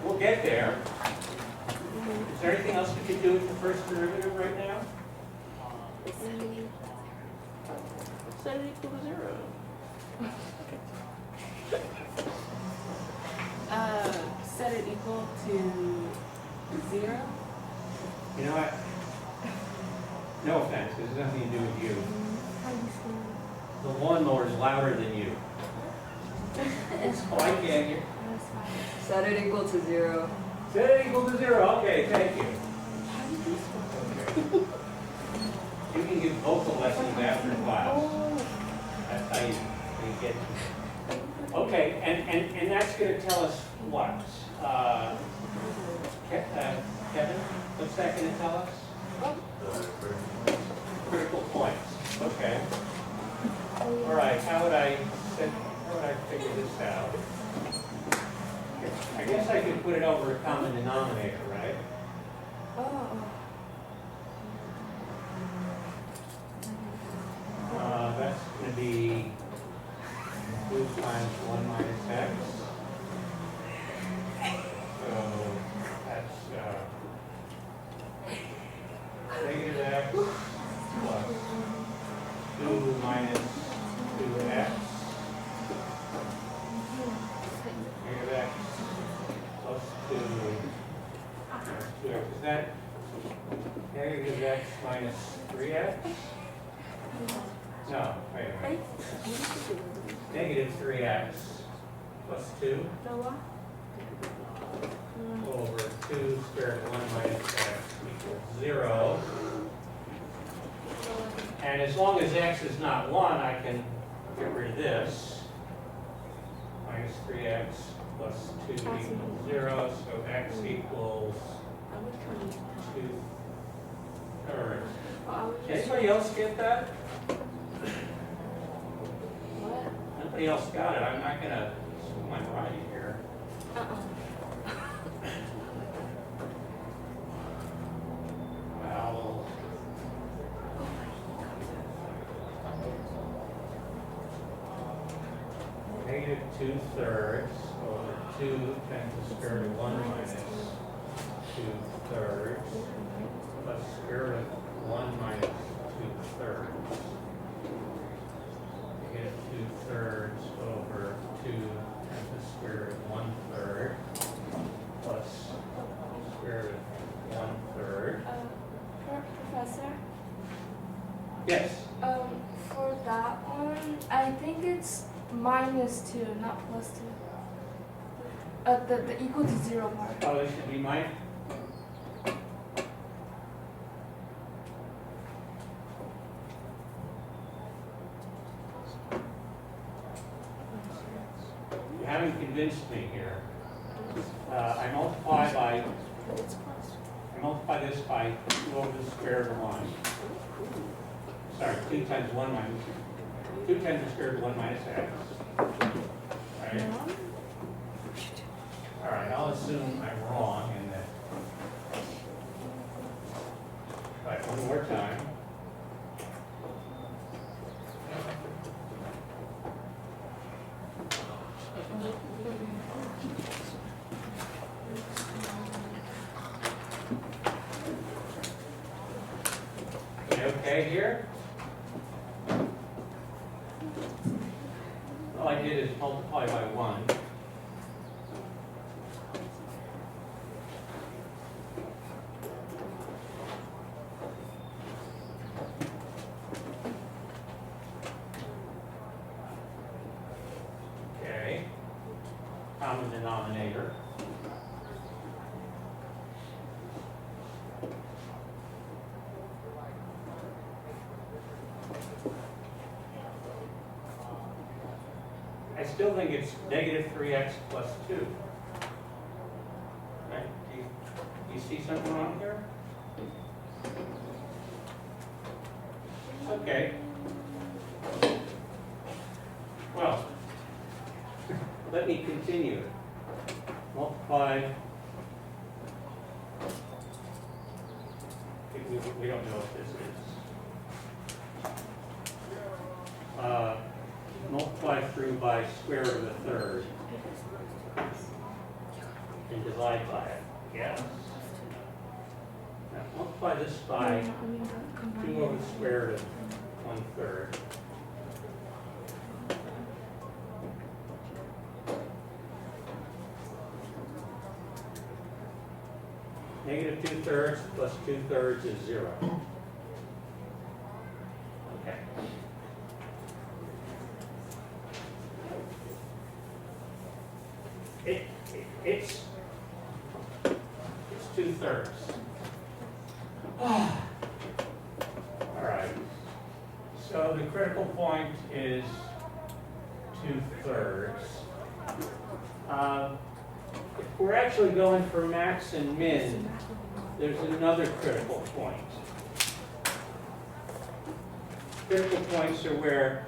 We'll get there. Is there anything else we could do with the first derivative right now? Set it equal to 0. Set it equal to 0. You know what? No offense, this has nothing to do with you. The lawnmower is louder than you. Oh, I can't hear. Set it equal to 0. Set it equal to 0. Okay, thank you. Okay. You can give vocal lessons after class. That's how you get. Okay, and that's going to tell us what? Kevin, what's that going to tell us? Critical points. Okay. All right. How would I figure this out? I guess I could put it over a common denominator, right? That's going to be 2 times 1 minus x. So that's negative x plus 2 minus 2x. Negative x plus 2x. Is that negative x minus 3x? No, wait a minute. Negative 3x plus 2 over 2 squared 1 minus x equals 0. And as long as x is not 1, I can get rid of this. Minus 3x plus 2 equals 0, so x equals 2/3. Anybody else get that? Nobody else got it. I'm not going to assume I'm right here. Well, negative 2/3 over 2 times the square root of 1 minus 2/3 plus square root of 1 minus 2/3. Negative 2/3 over 2 times the square root of 1/3 plus Yes, For that one, I think it's -2, not +2. The equal to 0 part. oh, this should be mine. You haven't convinced me here. I multiply this by 2 over the square root of 1. Sorry, 2 times 1 minus, 2 times the square root of 1 minus x. Right? All right, I'll assume I'm wrong in that. All right, one more time. Okay here? All I did is multiply by 1. Okay. Common denominator. I still think it's -3x plus 2. Right? Do you see something wrong here? Okay. Well, let me continue. Multiply. We don't know what this is. Multiply through by square root of a third. And divide by it. Yes. Now multiply this by 2 over the square root of 1/3. -2/3 plus 2/3 is 0. Okay. It's 2/3. All right. So the critical point is 2/3. If we're actually going for max and min, there's another critical point. Critical points are where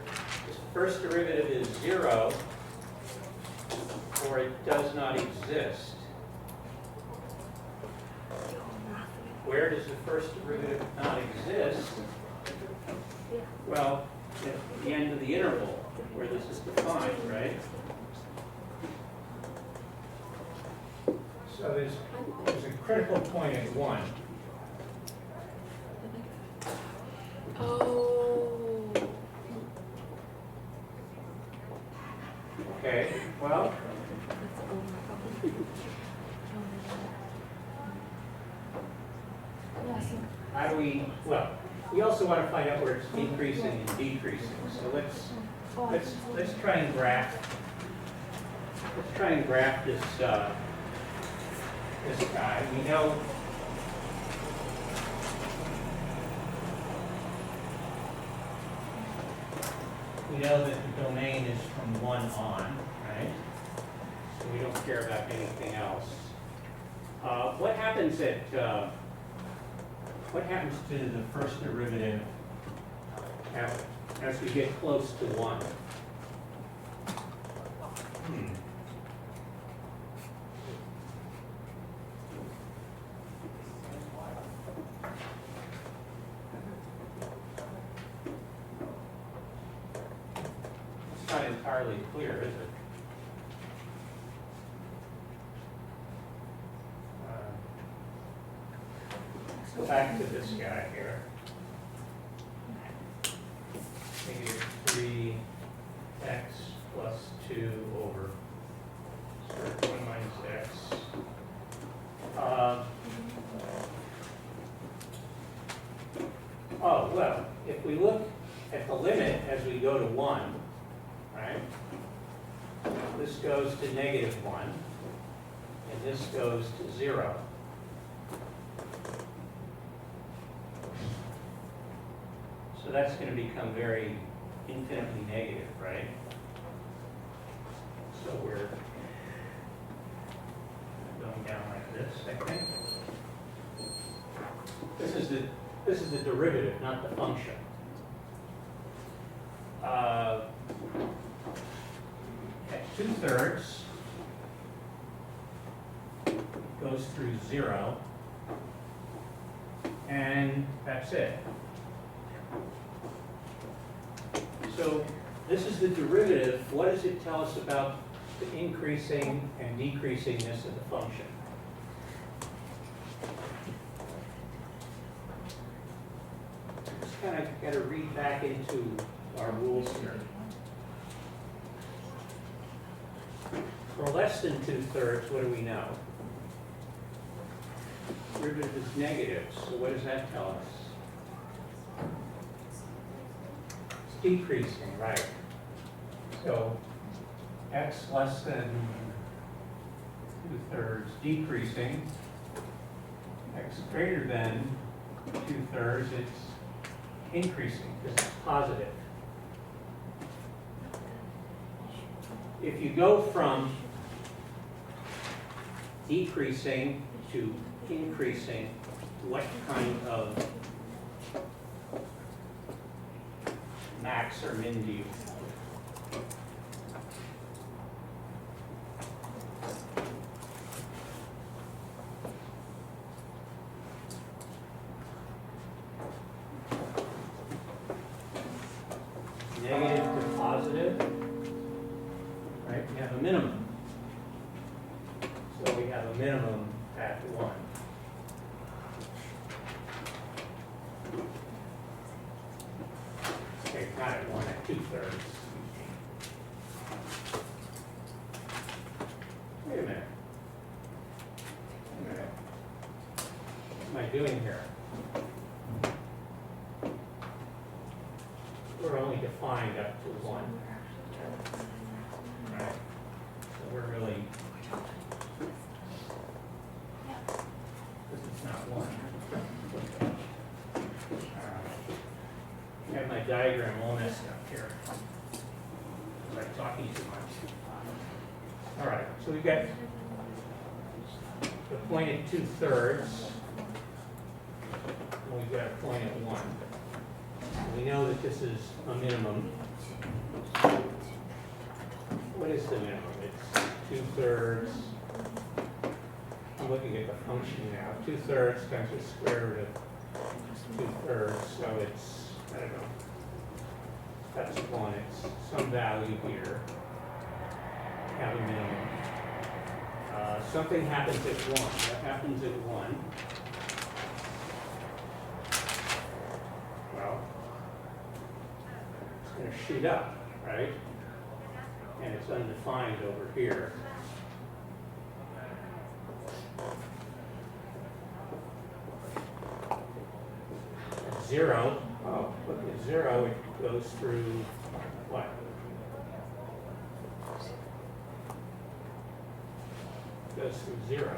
the first derivative is 0 or it does not exist. Where does the first derivative not exist? Well, at the end of the interval where this is defined, right? So there's a critical point at 1. Oh. Okay, well, how do we, well, we also want to find out where it's increasing and decreasing. So let's try and graph. Let's try and graph this this guy. We know that the domain is from 1 on, right? So we don't care about anything else. What happens to the first derivative as we get close to 1? It's not entirely clear, is it? Let's go back to this guy here. -3x plus 2 over square root of 1 minus x. Oh, well, if we look at the limit as we go to 1, right? This goes to -1, and this goes to 0. So that's going to become very infinitely negative, right? So we're going down like this, I think. This is the derivative, not the function. At 2/3 goes through 0, and that's it. So this is the derivative. What does it tell us about the increasing and decreasingness of the function? Just kind of got to read back into our rules here. For less than 2/3, what do we know? Derivative is negative, so what does that tell us? It's decreasing, right? So x less than 2/3 decreasing, x greater than 2/3, it's increasing because it's positive. If you go from decreasing to increasing, what kind of max or min do you have? Negative to positive, right? We have a minimum. So we have a minimum at 1. Okay, not at 1, at 2/3. Wait a minute. What am I doing here? We're only defined up to 1. Right? So we're really, this is not 1. I have my diagram all messed up here. I'm talking too much. All right, so we've got the point at 2/3. And we've got a point at 1. We know that this is a minimum. What is the minimum? It's 2/3. I'm looking at the function now. 2/3 times the square root of 2/3. So it's, I don't know. That's 1. It's some value here. Have a minimum. Something happens at 1. What happens at 1? Well, it's going to shoot up, right? And it's undefined over here. At 0, oh, look at 0, it goes through what? It goes through 0.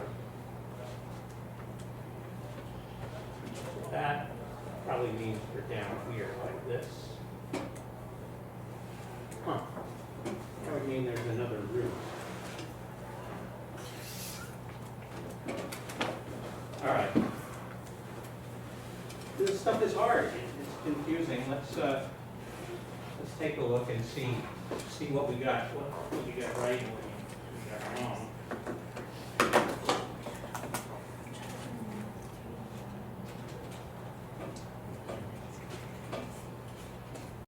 So that probably means we're down here like this. Huh. That would mean there's another root. All right. This stuff is hard. It's confusing. Let's take a look and see what we got. What we got right and what we got wrong.